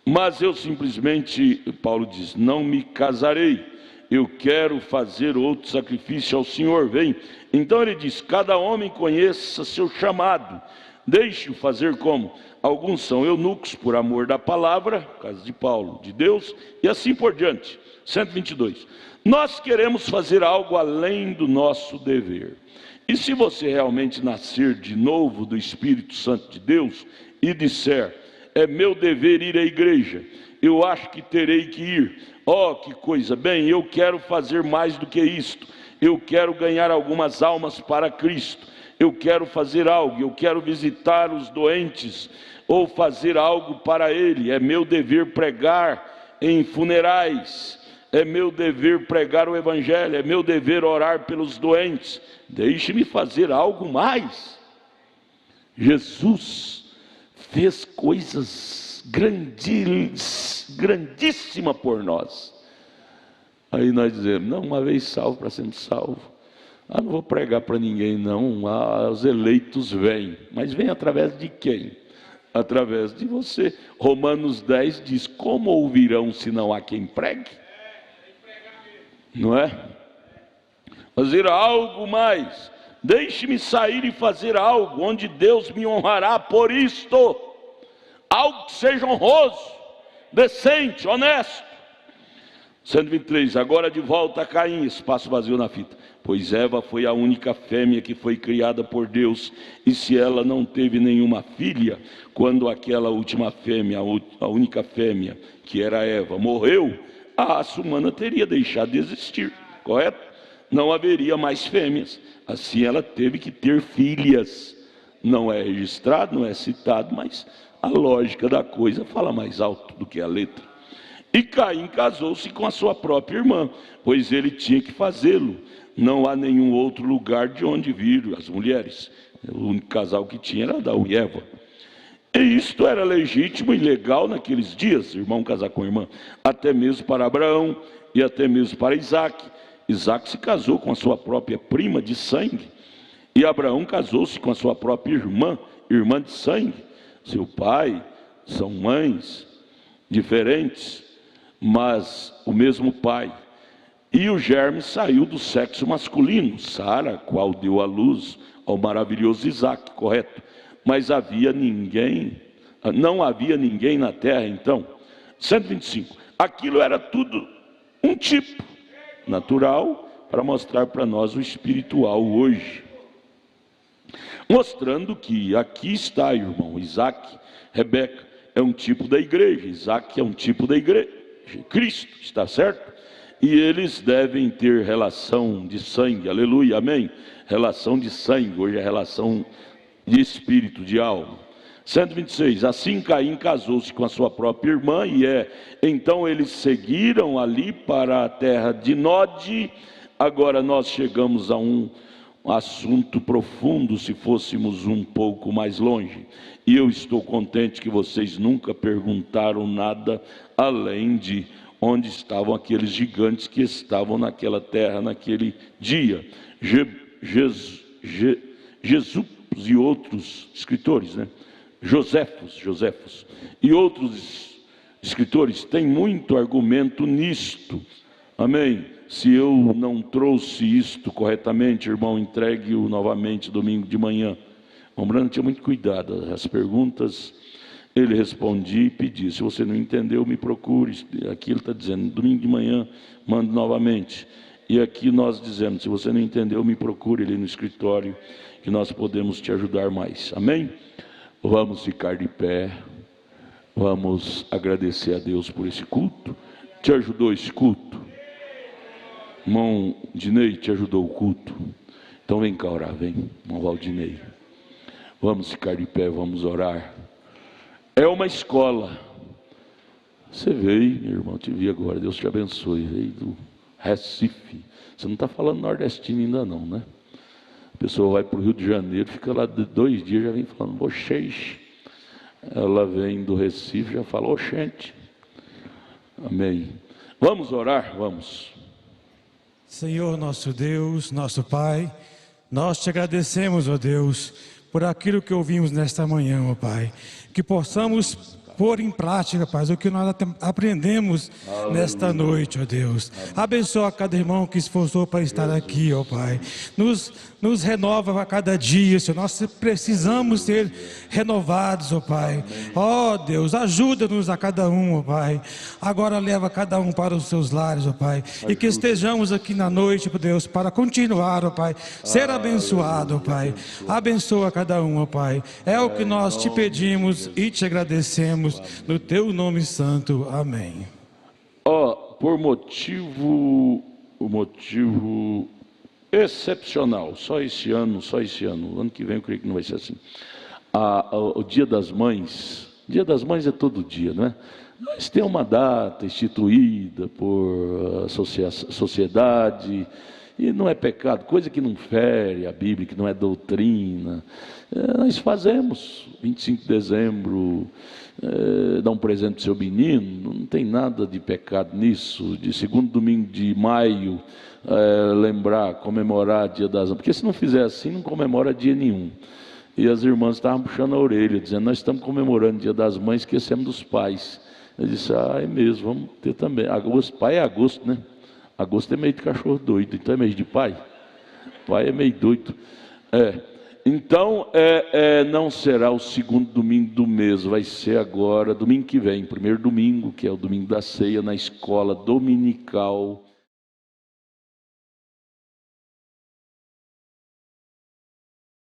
Mas eu simplesmente, Paulo diz, não me casarei, eu quero fazer outro sacrifício ao Senhor, vem. Então ele diz, cada homem conheça seu chamado, deixe-o fazer como? Alguns são eunucos por amor da palavra, caso de Paulo, de Deus, e assim por diante. 122, nós queremos fazer algo além do nosso dever. E se você realmente nascer de novo do Espírito Santo de Deus e disser, é meu dever ir à igreja, eu acho que terei que ir. Oh, que coisa, bem, eu quero fazer mais do que isto, eu quero ganhar algumas almas para Cristo, eu quero fazer algo, eu quero visitar os doentes, ou fazer algo para Ele, é meu dever pregar em funerais, é meu dever pregar o evangelho, é meu dever orar pelos doentes. Deixe-me fazer algo mais. Jesus fez coisas grandíssimas por nós. Aí nós dizemos, não, uma vez salvo para sempre salvo. Não vou pregar para ninguém não, os eleitos vêm. Mas vêm através de quem? Através de você. Romanos 10 diz, como ouvirão se não há quem pregue? Não é? Fazer algo mais. Deixe-me sair e fazer algo onde Deus me honrará por isto. Algo que seja honroso, decente, honesto. 123, agora de volta a Caim, espaço vazio na fita. Pois Eva foi a única fêmea que foi criada por Deus, e se ela não teve nenhuma filha, quando aquela última fêmea, a única fêmea, que era Eva, morreu, a raça humana teria deixado de existir, correto? Não haveria mais fêmeas, assim ela teve que ter filhas. Não é registrado, não é citado, mas a lógica da coisa fala mais alto do que a letra. E Caim casou-se com a sua própria irmã, pois ele tinha que fazê-lo. Não há nenhum outro lugar de onde vir as mulheres. O único casal que tinha era Adão e Eva. E isto era legítimo e legal naqueles dias, irmão casar com irmã, até mesmo para Abraão e até mesmo para Isaac. Isaac se casou com a sua própria prima de sangue, e Abraão casou-se com a sua própria irmã, irmã de sangue. Seu pai, são mães diferentes, mas o mesmo pai. E o germe saiu do sexo masculino, Sara, qual deu à luz ao maravilhoso Isaac, correto? Mas não havia ninguém na terra então. 125, aquilo era tudo um tipo natural para mostrar para nós o espiritual hoje. Mostrando que aqui está, irmão, Isaac, Rebeca é um tipo da igreja, Isaac é um tipo da igreja, Cristo, está certo? E eles devem ter relação de sangue, aleluia, amém? Relação de sangue, hoje é relação de espírito, de alma. 126, assim Caim casou-se com a sua própria irmã, então eles seguiram ali para a terra de Nod. Agora nós chegamos a um assunto profundo, se fôssemos um pouco mais longe, e eu estou contente que vocês nunca perguntaram nada além de onde estavam aqueles gigantes que estavam naquela terra naquele dia. Jesus e outros escritores, né? Joséfos e outros escritores têm muito argumento nisto, amém? Se eu não trouxe isto corretamente, irmão, entregue-o novamente domingo de manhã. O Brando tinha muito cuidado, as perguntas ele respondia e pedia. Se você não entendeu, me procure. Aqui ele está dizendo, domingo de manhã, mando novamente. E aqui nós dizemos, se você não entendeu, me procure ali no escritório, que nós podemos te ajudar mais, amém? Vamos ficar de pé, vamos agradecer a Deus por esse culto. Te ajudou esse culto? Irmão Dinei, te ajudou o culto? Então vem cá orar, vem, irmão Valdinei. Vamos ficar de pé, vamos orar. É uma escola. Você veio, irmão, te vi agora, Deus te abençoe. Veio do Recife. Você não está falando nordestino ainda não, né? A pessoa vai para o Rio de Janeiro, fica lá 2 dias, já vem falando bocheche. Ela vem do Recife, já fala oxente. Amém. Vamos orar? Vamos. Senhor nosso Deus, nosso Pai, nós te agradecemos, ó Deus, por aquilo que ouvimos nesta manhã, ó Pai, que possamos pôr em prática, Pai, o que nós aprendemos nesta noite, ó Deus. Abençoa cada irmão que esforçou para estar aqui, ó Pai. Nos renova a cada dia, Senhor. Nós precisamos ser renovados, ó Pai. Ó Deus, ajuda-nos a cada um, ó Pai. Agora leva cada um para os seus lares, ó Pai. E que estejamos aqui na noite, ó Deus, para continuar, ó Pai, ser abençoado, ó Pai. Abençoa cada um, ó Pai. É o que nós te pedimos e te agradecemos. No teu nome santo, amém. Por motivo excepcional, só esse ano, o ano que vem eu creio que não vai ser assim. O Dia das Mães, Dia das Mães é todo dia, não é? Mas tem uma data instituída por sociedade, e não é pecado, coisa que não fere a Bíblia, que não é doutrina. Nós fazemos, 25 de dezembro, dar um presente para o seu menino, não tem nada de pecado nisso. De segundo domingo de maio, lembrar, comemorar Dia das Mães, porque se não fizer assim, não comemora dia nenhum. E as irmãs estavam puxando a orelha, dizendo: nós estamos comemorando o Dia das Mães, esquecemos dos pais. Eu disse: é mesmo, vamos ter também. Agosto, pai é agosto, né? Agosto é meio de cachorro doido, então é mês de pai. Pai é meio doido. Então, não será o segundo domingo do mês, vai ser agora, domingo que vem, primeiro domingo, que é o domingo da ceia, na escola dominical